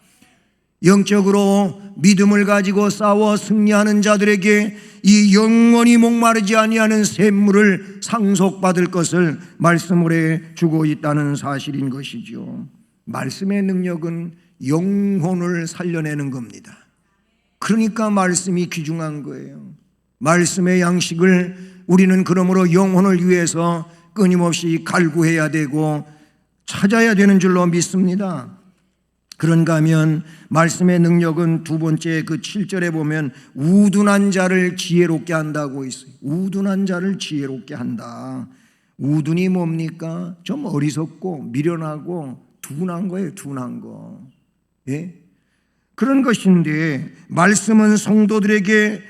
영적으로 믿음을 가지고 싸워 승리하는 자들에게 이 영원히 목마르지 아니하는 샘물을 상속받을 것을 말씀으로 해주고 있다는 사실인 것이죠. 말씀의 능력은 영혼을 살려내는 겁니다. 그러니까 말씀이 귀중한 거예요. 말씀의 양식을 우리는 그러므로 영혼을 위해서 끊임없이 갈구해야 되고 찾아야 되는 줄로 믿습니다. 그런가 하면 말씀의 능력은 두 번째 그 7절에 보면 우둔한 자를 지혜롭게 한다고 있어요. 우둔한 자를 지혜롭게 한다. 우둔이 뭡니까? 좀 어리석고 미련하고 둔한 거예요. 둔한 거. 예? 그런 것인데 말씀은 성도들에게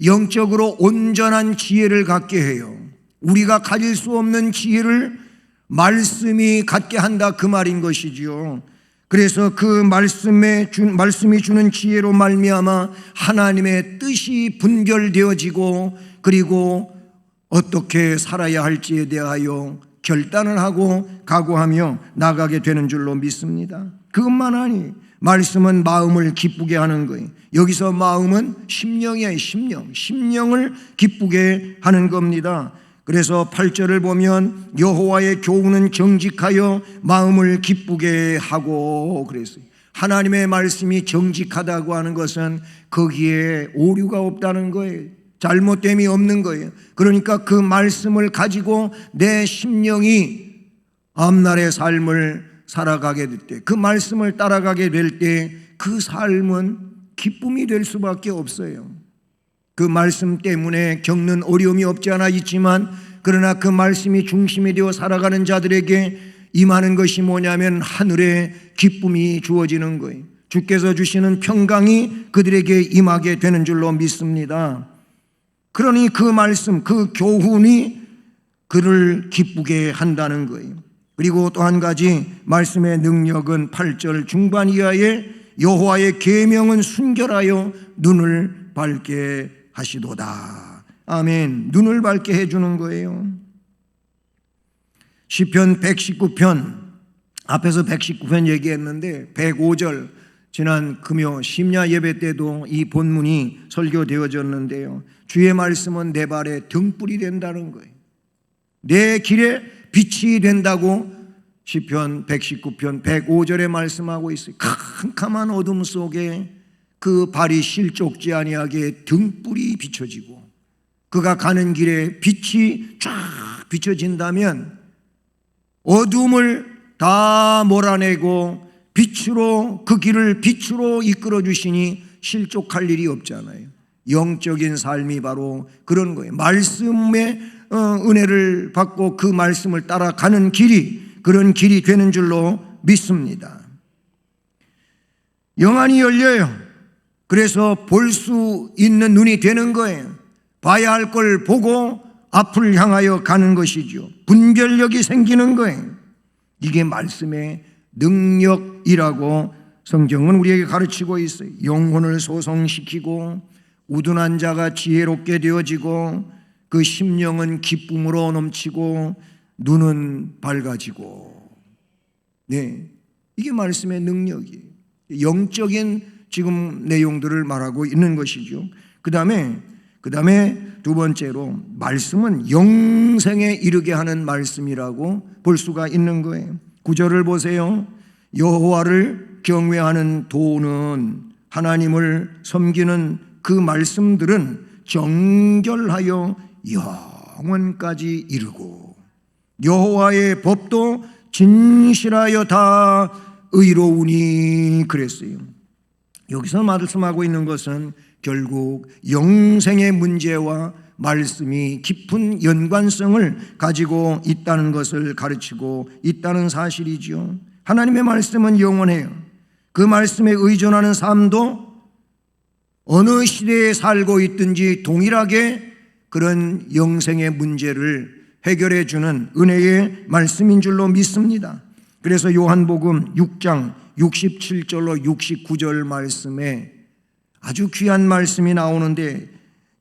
영적으로 온전한 지혜를 갖게 해요. 우리가 가질 수 없는 지혜를 말씀이 갖게 한다, 그 말인 것이지요. 그래서 그 말씀이 주는 지혜로 말미암아 하나님의 뜻이 분별되어지고 그리고 어떻게 살아야 할지에 대하여 결단을 하고 각오하며 나가게 되는 줄로 믿습니다. 그것만 아니 말씀은 마음을 기쁘게 하는 거예요. 여기서 마음은 심령이에요. 심령을 기쁘게 하는 겁니다. 그래서 8절을 보면 여호와의 교훈은 정직하여 마음을 기쁘게 하고 그랬어요. 하나님의 말씀이 정직하다고 하는 것은 거기에 오류가 없다는 거예요. 잘못됨이 없는 거예요. 그러니까 그 말씀을 가지고 내 심령이 앞날의 삶을 살아가게 될 때, 그 말씀을 따라가게 될 때 그 삶은 기쁨이 될 수밖에 없어요. 그 말씀 때문에 겪는 어려움이 없지 않아 있지만 그러나 그 말씀이 중심이 되어 살아가는 자들에게 임하는 것이 뭐냐면 하늘의 기쁨이 주어지는 거예요. 주께서 주시는 평강이 그들에게 임하게 되는 줄로 믿습니다. 그러니 그 말씀, 그 교훈이 그를 기쁘게 한다는 거예요. 그리고 또 한 가지 말씀의 능력은 8절 중반 이하에 여호와의 계명은 순결하여 눈을 밝게 하시도다. 아멘. 눈을 밝게 해주는 거예요. 시편 119편, 앞에서 119편 얘기했는데 105절 지난 금요 심야 예배 때도 이 본문이 설교되어졌는데요. 주의 말씀은 내 발에 등불이 된다는 거예요. 내 길에 빛이 된다고 시편 119편 105절에 말씀하고 있어요. 캄캄한 어둠 속에 그 발이 실족지 아니하게 등불이 비춰지고 그가 가는 길에 빛이 쫙 비춰진다면 어둠을 다 몰아내고 빛으로 그 길을 빛으로 이끌어 주시니 실족할 일이 없잖아요. 영적인 삶이 바로 그런 거예요. 말씀의 은혜를 받고 그 말씀을 따라가는 길이 그런 길이 되는 줄로 믿습니다. 영안이 열려요. 그래서 볼 수 있는 눈이 되는 거예요. 봐야 할 걸 보고 앞을 향하여 가는 것이죠. 분별력이 생기는 거예요. 이게 말씀의 능력이라고 성경은 우리에게 가르치고 있어요. 영혼을 소성시키고 우둔한 자가 지혜롭게 되어지고 그 심령은 기쁨으로 넘치고 눈은 밝아지고. 네, 이게 말씀의 능력이에요. 영적인 지금 내용들을 말하고 있는 것이죠. 그 다음에 두 번째로 말씀은 영생에 이르게 하는 말씀이라고 볼 수가 있는 거예요. 9절을 보세요. 여호와를 경외하는 도는 하나님을 섬기는 그 말씀들은 정결하여 영원까지 이르고 여호와의 법도 진실하여 다 의로우니 그랬어요. 여기서 말씀하고 있는 것은 결국 영생의 문제와 말씀이 깊은 연관성을 가지고 있다는 것을 가르치고 있다는 사실이죠. 하나님의 말씀은 영원해요. 그 말씀에 의존하는 삶도 어느 시대에 살고 있든지 동일하게 그런 영생의 문제를 해결해 주는 은혜의 말씀인 줄로 믿습니다. 그래서 요한복음 6장 67절로 69절 말씀에 아주 귀한 말씀이 나오는데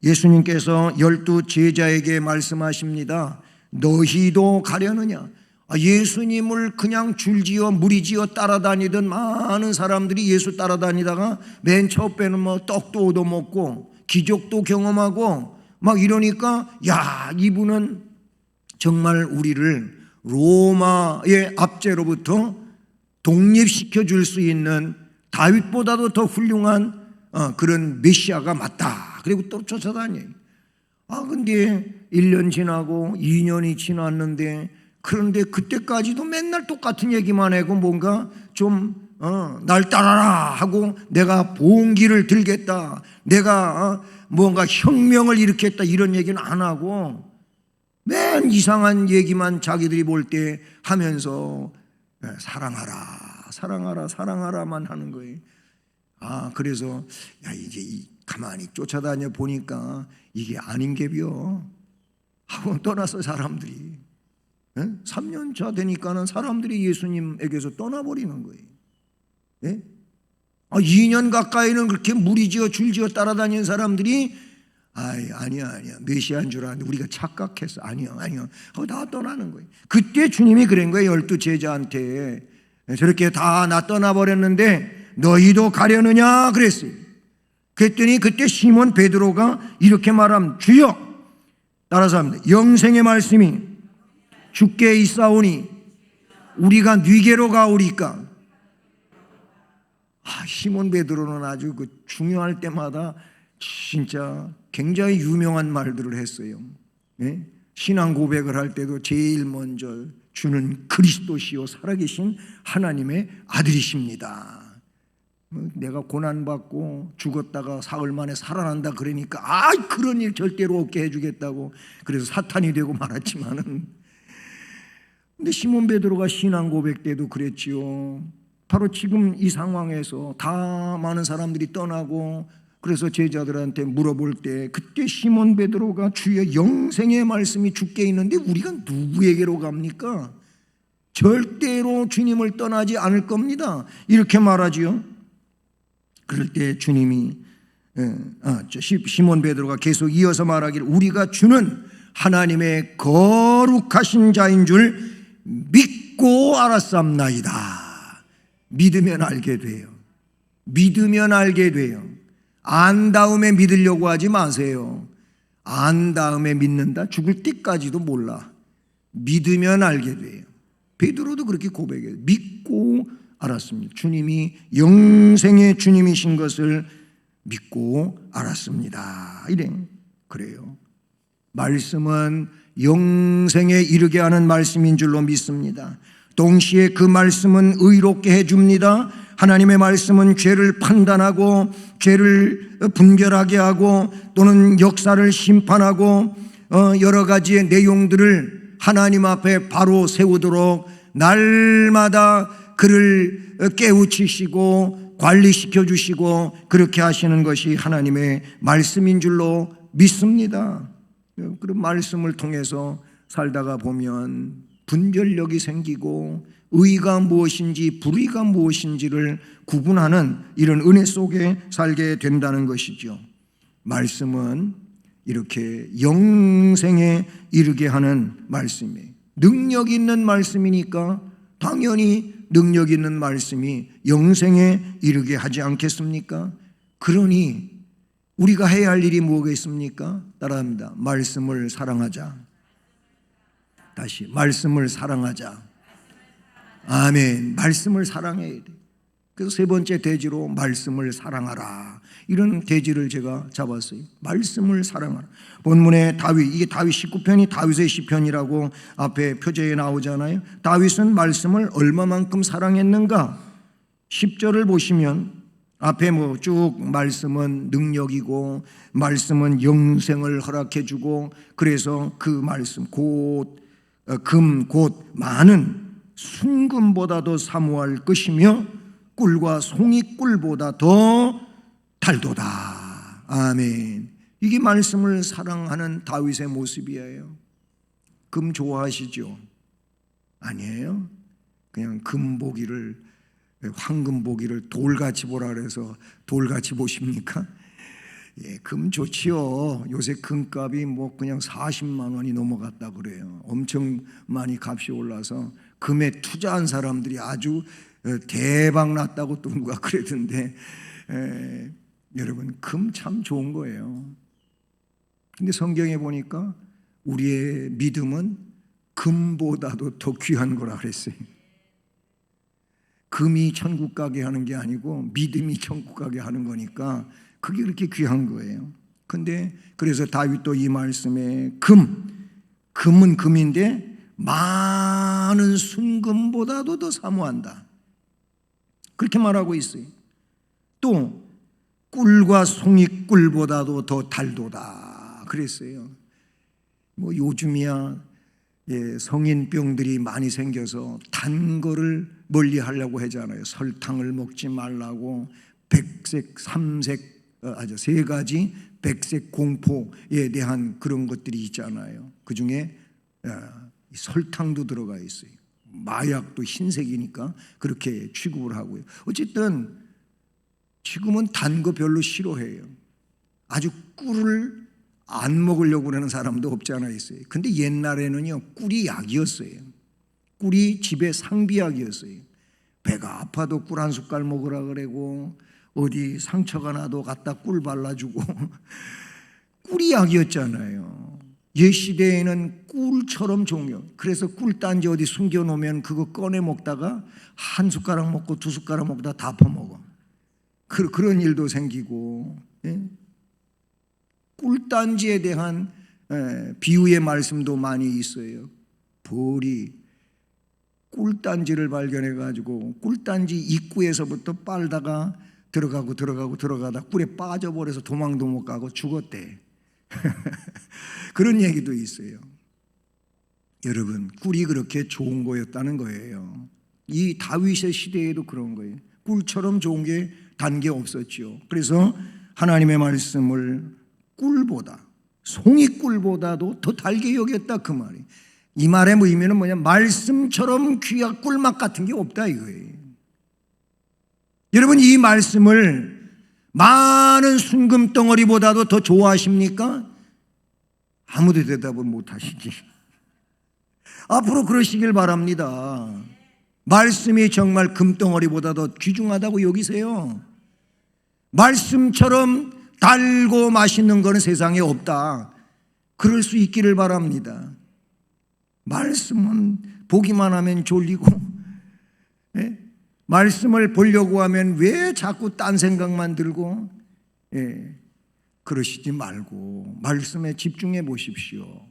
예수님께서 12 제자에게 말씀하십니다. 너희도 가려느냐? 예수님을 그냥 줄지어 무리지어 따라다니던 많은 사람들이 예수 따라다니다가 맨 첫 배는 뭐 떡도 얻어먹고 기적도 경험하고 막 이러니까 야, 이분은 정말 우리를 로마의 압제로부터 독립시켜 줄 수 있는 다윗보다도 더 훌륭한 그런 메시아가 맞다. 그리고 또 쫓아다녀요. 근데 1년 지나고 2년이 지났는데 그런데 그때까지도 맨날 똑같은 얘기만 하고 뭔가 좀 날 따라라 하고 내가 보응기를 들겠다, 내가 뭔가 혁명을 일으켰다 이런 얘기는 안 하고 맨 이상한 얘기만 자기들이 볼 때 하면서 사랑하라 사랑하라 사랑하라만 하는 거예요. 그래서 이제 가만히 쫓아다녀 보니까 이게 아닌 게벼 하고 떠났어. 사람들이 3년 차 되니까는 사람들이 예수님에게서 떠나버리는 거예요. 2년 가까이는 그렇게 무리지어 줄지어 따라다니는 사람들이 아니야 메시아인 줄 알았는데 우리가 착각했어. 아니야 다 떠나는 거예요. 그때 주님이 그런 거예요. 12 제자한테 저렇게 다 나 떠나버렸는데 너희도 가려느냐 그랬어요. 그랬더니 그때 시몬 베드로가 이렇게 말하면 주여, 따라서 합니다. 영생의 말씀이 주께 있사오니 우리가 네게로 가오리까. 시몬 베드로는 아주 그 중요할 때마다 진짜 굉장히 유명한 말들을 했어요. 신앙 고백을 할 때도 제일 먼저 주는 그리스도시요 살아계신 하나님의 아들이십니다. 내가 고난받고 죽었다가 사흘 만에 살아난다 그러니까 그런 일 절대로 없게 해주겠다고 그래서 사탄이 되고 말았지만은, 근데 시몬 베드로가 신앙 고백 때도 그랬지요. 바로 지금 이 상황에서 다 많은 사람들이 떠나고 그래서 제자들한테 물어볼 때 그때 시몬 베드로가 주의 영생의 말씀이 주께 있는데 우리가 누구에게로 갑니까? 절대로 주님을 떠나지 않을 겁니다. 이렇게 말하지요. 그럴 때 주님이 시몬 베드로가 계속 이어서 말하기를 우리가 주는 하나님의 거룩하신 자인 줄 믿고 알았삼나이다. 믿으면 알게 돼요. 믿으면 알게 돼요. 안 다음에 믿으려고 하지 마세요. 안 다음에 믿는다? 죽을 때까지도 몰라. 믿으면 알게 돼요. 베드로도 그렇게 고백해요. 믿고 알았습니다. 주님이 영생의 주님이신 것을 믿고 알았습니다. 이래. 그래요. 말씀은 영생에 이르게 하는 말씀인 줄로 믿습니다. 동시에 그 말씀은 의롭게 해줍니다. 하나님의 말씀은 죄를 판단하고 죄를 분별하게 하고 또는 역사를 심판하고 여러 가지의 내용들을 하나님 앞에 바로 세우도록 날마다 그를 깨우치시고 관리시켜 주시고 그렇게 하시는 것이 하나님의 말씀인 줄로 믿습니다. 그런 말씀을 통해서 살다가 보면 분별력이 생기고 의가 무엇인지 불의가 무엇인지를 구분하는 이런 은혜 속에 살게 된다는 것이죠. 말씀은 이렇게 영생에 이르게 하는 말씀이에요. 능력 있는 말씀이니까 당연히 능력 있는 말씀이 영생에 이르게 하지 않겠습니까? 그러니 우리가 해야 할 일이 뭐겠습니까? 따라합니다. 말씀을 사랑하자. 다시 말씀을 사랑하자. 아멘. 말씀을 사랑해야 돼. 그래서 세 번째 대지로 말씀을 사랑하라, 이런 대지를 제가 잡았어요. 말씀을 사랑하라. 본문에 다윗, 이게 다윗 19편이 다윗의 시편이라고 앞에 표제에 나오잖아요. 다윗은 말씀을 얼마만큼 사랑했는가? 10절을 보시면 앞에 뭐 쭉 말씀은 능력이고 말씀은 영생을 허락해 주고 그래서 그 말씀 곧 많은 순금보다도 사모할 것이며 꿀과 송이 꿀보다 더 달도다. 아멘. 이게 말씀을 사랑하는 다윗의 모습이에요. 금 좋아하시죠? 아니에요. 그냥 금보기를, 황금보기를 돌같이 보라 그래서 돌같이 보십니까? 예, 금 좋지요. 요새 금값이 뭐 그냥 40만 원이 넘어갔다 그래요. 엄청 많이 값이 올라서 금에 투자한 사람들이 아주 대박 났다고 또 누가 그러던데, 여러분 금 참 좋은 거예요. 근데 성경에 보니까 우리의 믿음은 금보다도 더 귀한 거라 그랬어요. 금이 천국 가게 하는 게 아니고 믿음이 천국 가게 하는 거니까 그게 그렇게 귀한 거예요. 근데 그래서 다윗도 이 말씀에 금은 금인데 많은 순금보다도 더 사모한다, 그렇게 말하고 있어요. 또 꿀과 송이 꿀보다도 더 달도다 그랬어요. 뭐 요즘이야 성인병들이 많이 생겨서 단 거를 멀리 하려고 하잖아요. 설탕을 먹지 말라고 백색, 삼색, 세 가지 백색 공포에 대한 그런 것들이 있잖아요. 그 중에 설탕도 들어가 있어요. 마약도 흰색이니까 그렇게 취급을 하고요. 어쨌든 지금은 단 거 별로 싫어해요. 아주 꿀을 안 먹으려고 하는 사람도 없지 않아 있어요. 근데 옛날에는요, 꿀이 약이었어요. 꿀이 집에 상비약이었어요. 배가 아파도 꿀 한 숟갈 먹으라 그러고, 어디 상처가 나도 갖다 꿀 발라주고 꿀이 약이었잖아요. 옛 시대에는 꿀처럼 종려. 그래서 꿀단지 어디 숨겨놓으면 그거 꺼내 먹다가 한 숟가락 먹고 두 숟가락 먹다 다 퍼먹어. 그런 일도 생기고, 꿀단지에 대한 비유의 말씀도 많이 있어요. 벌이 꿀단지를 발견해 가지고 꿀단지 입구에서부터 빨다가 들어가다 꿀에 빠져버려서 도망도 못 가고 죽었대. 그런 얘기도 있어요. 여러분, 꿀이 그렇게 좋은 거였다는 거예요. 이 다윗의 시대에도 그런 거예요. 꿀처럼 좋은 게 단 게 없었죠. 그래서 하나님의 말씀을 꿀보다, 송이꿀보다도 더 달게 여겼다 그 말이. 이 말의 의미는 뭐냐? 말씀처럼 귀한 꿀맛 같은 게 없다 이거예요. 여러분, 이 말씀을 많은 순금 덩어리보다도 더 좋아하십니까? 아무도 대답을 못 하시지. 앞으로 그러시길 바랍니다. 말씀이 정말 금덩어리보다 더 귀중하다고 여기세요. 말씀처럼 달고 맛있는 것은 세상에 없다. 그럴 수 있기를 바랍니다. 말씀은 보기만 하면 졸리고, 말씀을 보려고 하면 왜 자꾸 딴 생각만 들고, 그러시지 말고 말씀에 집중해 보십시오.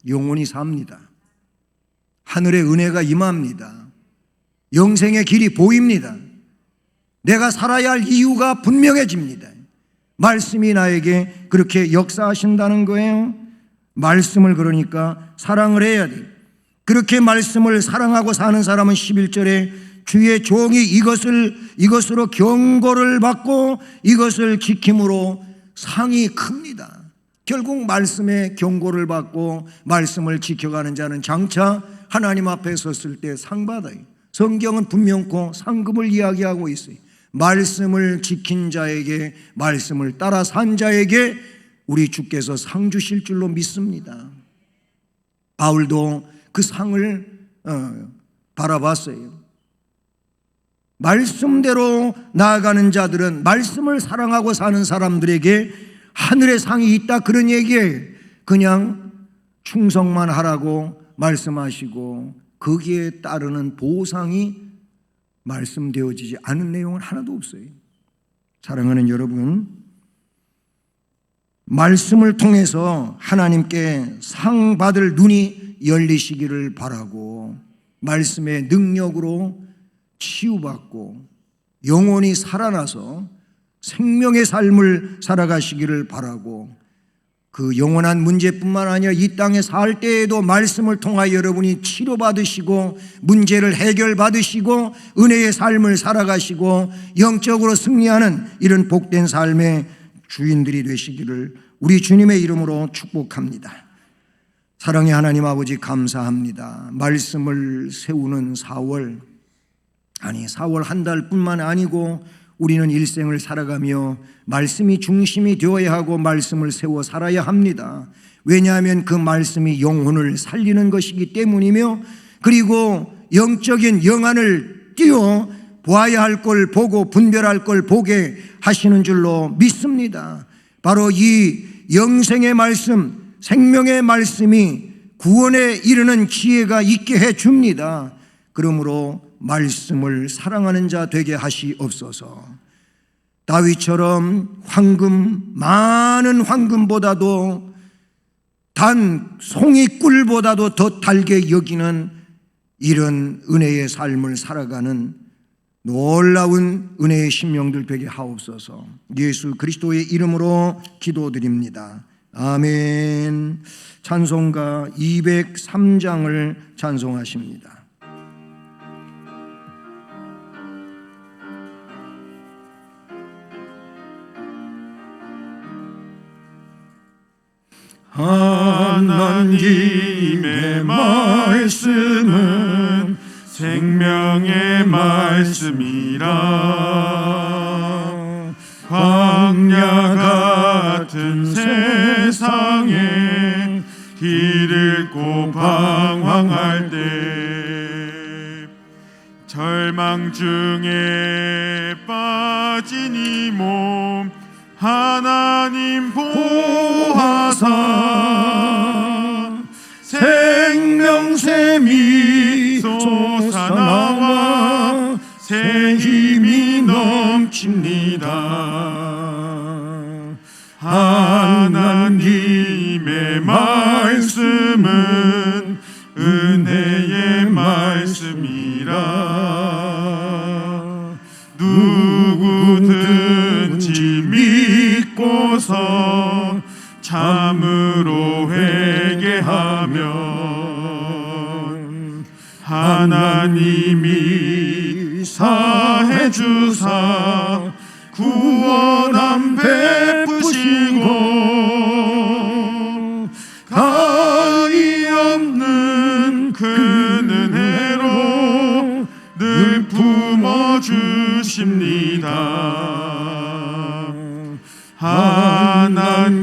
영원히 삽니다. 하늘의 은혜가 임합니다. 영생의 길이 보입니다. 내가 살아야 할 이유가 분명해집니다. 말씀이 나에게 그렇게 역사하신다는 거예요. 말씀을 그러니까 사랑을 해야 돼요. 그렇게 말씀을 사랑하고 사는 사람은 11절에 주의 종이 이것으로 경고를 받고 이것을 지킴으로 상이 큽니다. 결국 말씀에 경고를 받고 말씀을 지켜가는 자는 장차 하나님 앞에 섰을 때 상 받아요. 성경은 분명코 상급을 이야기하고 있어요. 말씀을 지킨 자에게, 말씀을 따라 산 자에게 우리 주께서 상 주실 줄로 믿습니다. 바울도 그 상을 바라봤어요. 말씀대로 나아가는 자들은, 말씀을 사랑하고 사는 사람들에게 하늘의 상이 있다, 그런 얘기예요. 그냥 충성만 하라고 말씀하시고 거기에 따르는 보상이 말씀되어지지 않은 내용은 하나도 없어요. 사랑하는 여러분, 말씀을 통해서 하나님께 상 받을 눈이 열리시기를 바라고, 말씀의 능력으로 치유받고 영원히 살아나서 생명의 삶을 살아가시기를 바라고, 그 영원한 문제뿐만 아니라 이 땅에 살 때에도 말씀을 통하여 여러분이 치료받으시고 문제를 해결받으시고 은혜의 삶을 살아가시고 영적으로 승리하는 이런 복된 삶의 주인들이 되시기를 우리 주님의 이름으로 축복합니다. 사랑의 하나님 아버지, 감사합니다. 말씀을 세우는 4월 한 달뿐만 아니고 우리는 일생을 살아가며 말씀이 중심이 되어야 하고 말씀을 세워 살아야 합니다. 왜냐하면 그 말씀이 영혼을 살리는 것이기 때문이며, 그리고 영적인 영안을 띄워 보아야 할 걸 보고 분별할 걸 보게 하시는 줄로 믿습니다. 바로 이 영생의 말씀, 생명의 말씀이 구원에 이르는 지혜가 있게 해 줍니다. 그러므로 말씀을 사랑하는 자 되게 하시옵소서. 다윗처럼 많은 황금보다도 단 송이꿀보다도 더 달게 여기는 이런 은혜의 삶을 살아가는 놀라운 은혜의 심령들 되게 하옵소서. 예수 그리스도의 이름으로 기도드립니다. 아멘. 찬송가 203장을 찬송하십니다. 하나님의 말씀은 생명의 말씀이라. 광야 같은 세상에 길 잃고 방황할 때, 절망 중에 빠진 이 몸 하나님 보호하사 생명샘이 솟아나와 새 힘이 넘칩니다. 하나님의 말씀은 은혜의 말씀이라. 누구든지 믿고서 참으로 회개하면 하나님이 사해 주사 구원함 베푸시고 가히 없는 그 은혜로 늘 품어주십니다. 하나님의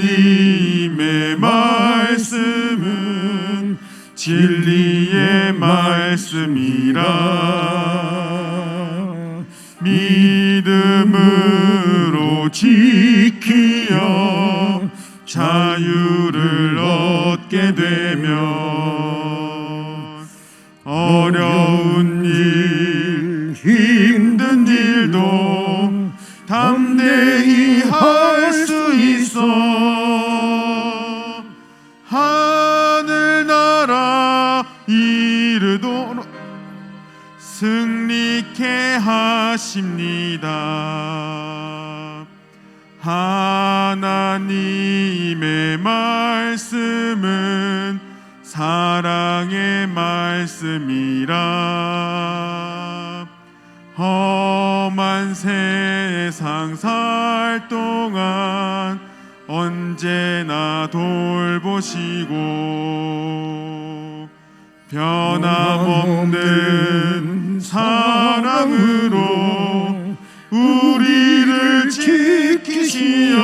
말씀은 진리의 말씀이라. 믿음으로 지키어 자유를 얻게 되면 어려운 일, 힘든 일도 담대히 할 수 있어 하늘나라 이르도록 승리케 하십니다. 하나님의 말씀은 사랑의 말씀이라. 험한 세상 살 동안 언제나 돌보시고 변함없는 사랑으로 우리를 지키시어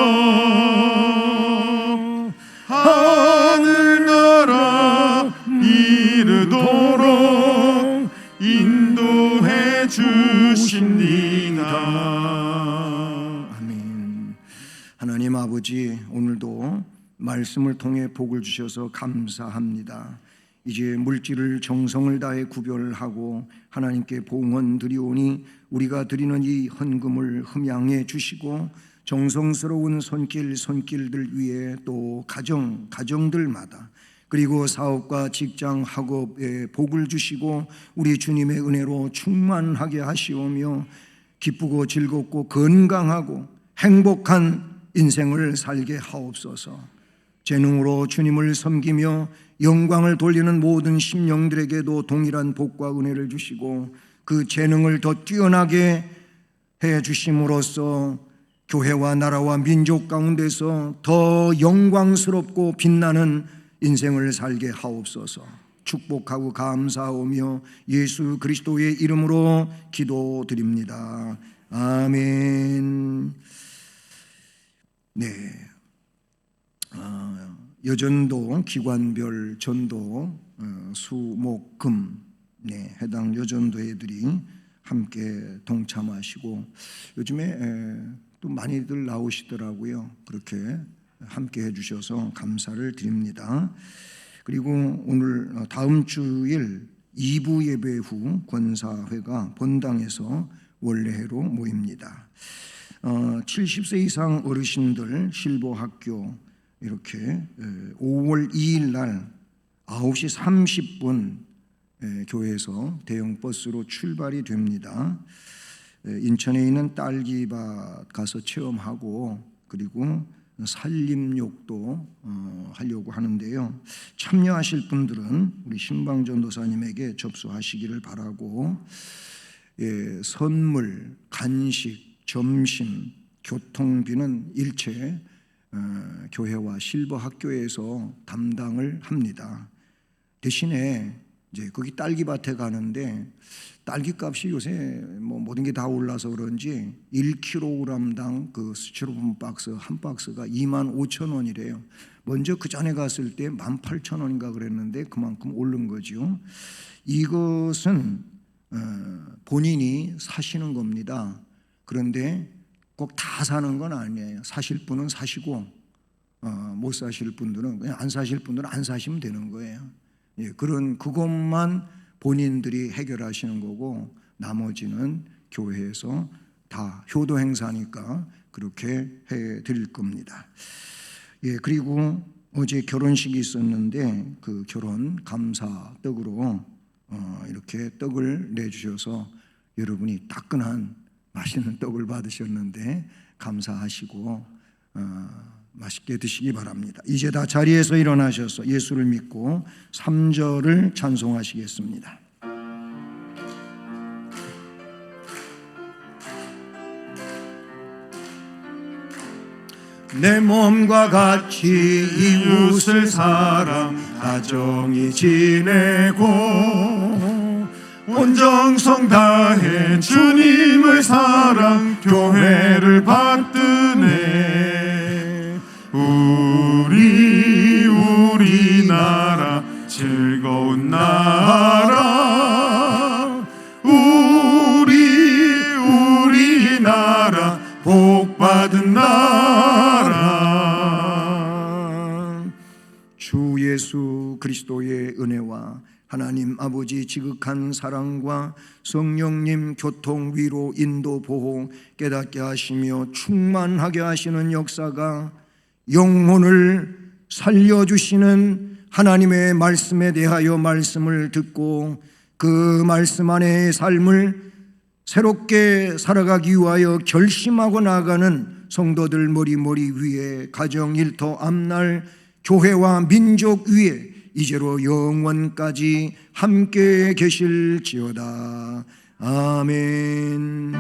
하늘나라 이르도록 인도해 주십니다. 아멘. 하나님 아버지, 오늘도 말씀을 통해 복을 주셔서 감사합니다. 이제 물질을 정성을 다해 구별하고 하나님께 봉헌 드리오니 우리가 드리는 이 헌금을 흠양해 주시고 정성스러운 손길들 위에 또 가정들마다 그리고 사업과 직장 학업에 복을 주시고 우리 주님의 은혜로 충만하게 하시오며 기쁘고 즐겁고 건강하고 행복한 인생을 살게 하옵소서. 재능으로 주님을 섬기며 영광을 돌리는 모든 심령들에게도 동일한 복과 은혜를 주시고 그 재능을 더 뛰어나게 해 주심으로써 교회와 나라와 민족 가운데서 더 영광스럽고 빛나는 인생을 살게 하옵소서. 축복하고 감사하오며 예수 그리스도의 이름으로 기도드립니다. 아멘. 네. 여전도 기관별 전도 수, 목, 금 해당 여전도회들이 함께 동참하시고 요즘에 또 많이들 나오시더라고요. 그렇게 함께 해주셔서 감사를 드립니다. 그리고 오늘 다음 주일 2부 예배 후 권사회가 본당에서 원래회로 모입니다. 70세 이상 어르신들 실보학교 이렇게 5월 2일 날 9시 30분 교회에서 대형 버스로 출발이 됩니다. 인천에 있는 딸기밭 가서 체험하고 그리고 살림욕도 하려고 하는데요. 참여하실 분들은 우리 신방전도사님에게 접수하시기를 바라고 선물, 간식, 점심, 교통비는 일체 교회와 실버학교에서 담당을 합니다. 대신에 이제 거기 딸기밭에 가는데 딸기값이 요새 뭐 모든 게 다 올라서 그런지 1kg당 그 스티로폼 박스 한 박스가 25,000원이래요. 먼저 그 전에 갔을 때 18,000원인가 그랬는데 그만큼 오른 거죠. 이것은 본인이 사시는 겁니다. 그런데 꼭 다 사는 건 아니에요. 사실 분은 사시고 못 사실 분들은 그냥 안 사실 분들은 안 사시면 되는 거예요. 그런 그것만 본인들이 해결하시는 거고 나머지는 교회에서 다 효도 행사니까 그렇게 해 드릴 겁니다. 그리고 어제 결혼식이 있었는데 그 결혼 감사 떡으로 이렇게 떡을 내주셔서 여러분이 따끈한 맛있는 떡을 받으셨는데 감사하시고 맛있게 드시기 바랍니다. 이제 다 자리에서 일어나셔서 예수를 믿고 3절을 찬송하시겠습니다. 내 몸과 같이 이웃을 사랑 다정히 지내고 온 정성 다해 주님을 사랑 교회를 받드네. 우리나라 즐거운 나라 우리나라 복받은 나라. 주 예수 그리스도의 은혜와 하나님 아버지 지극한 사랑과 성령님 교통, 위로, 인도, 보호 깨닫게 하시며 충만하게 하시는 역사가 영혼을 살려주시는 하나님의 말씀에 대하여 말씀을 듣고 그 말씀 안에의 삶을 새롭게 살아가기 위하여 결심하고 나가는 성도들 머리 위에 가정, 일터, 앞날, 교회와 민족 위에 이제로 영원까지 함께 계실지어다. 아멘.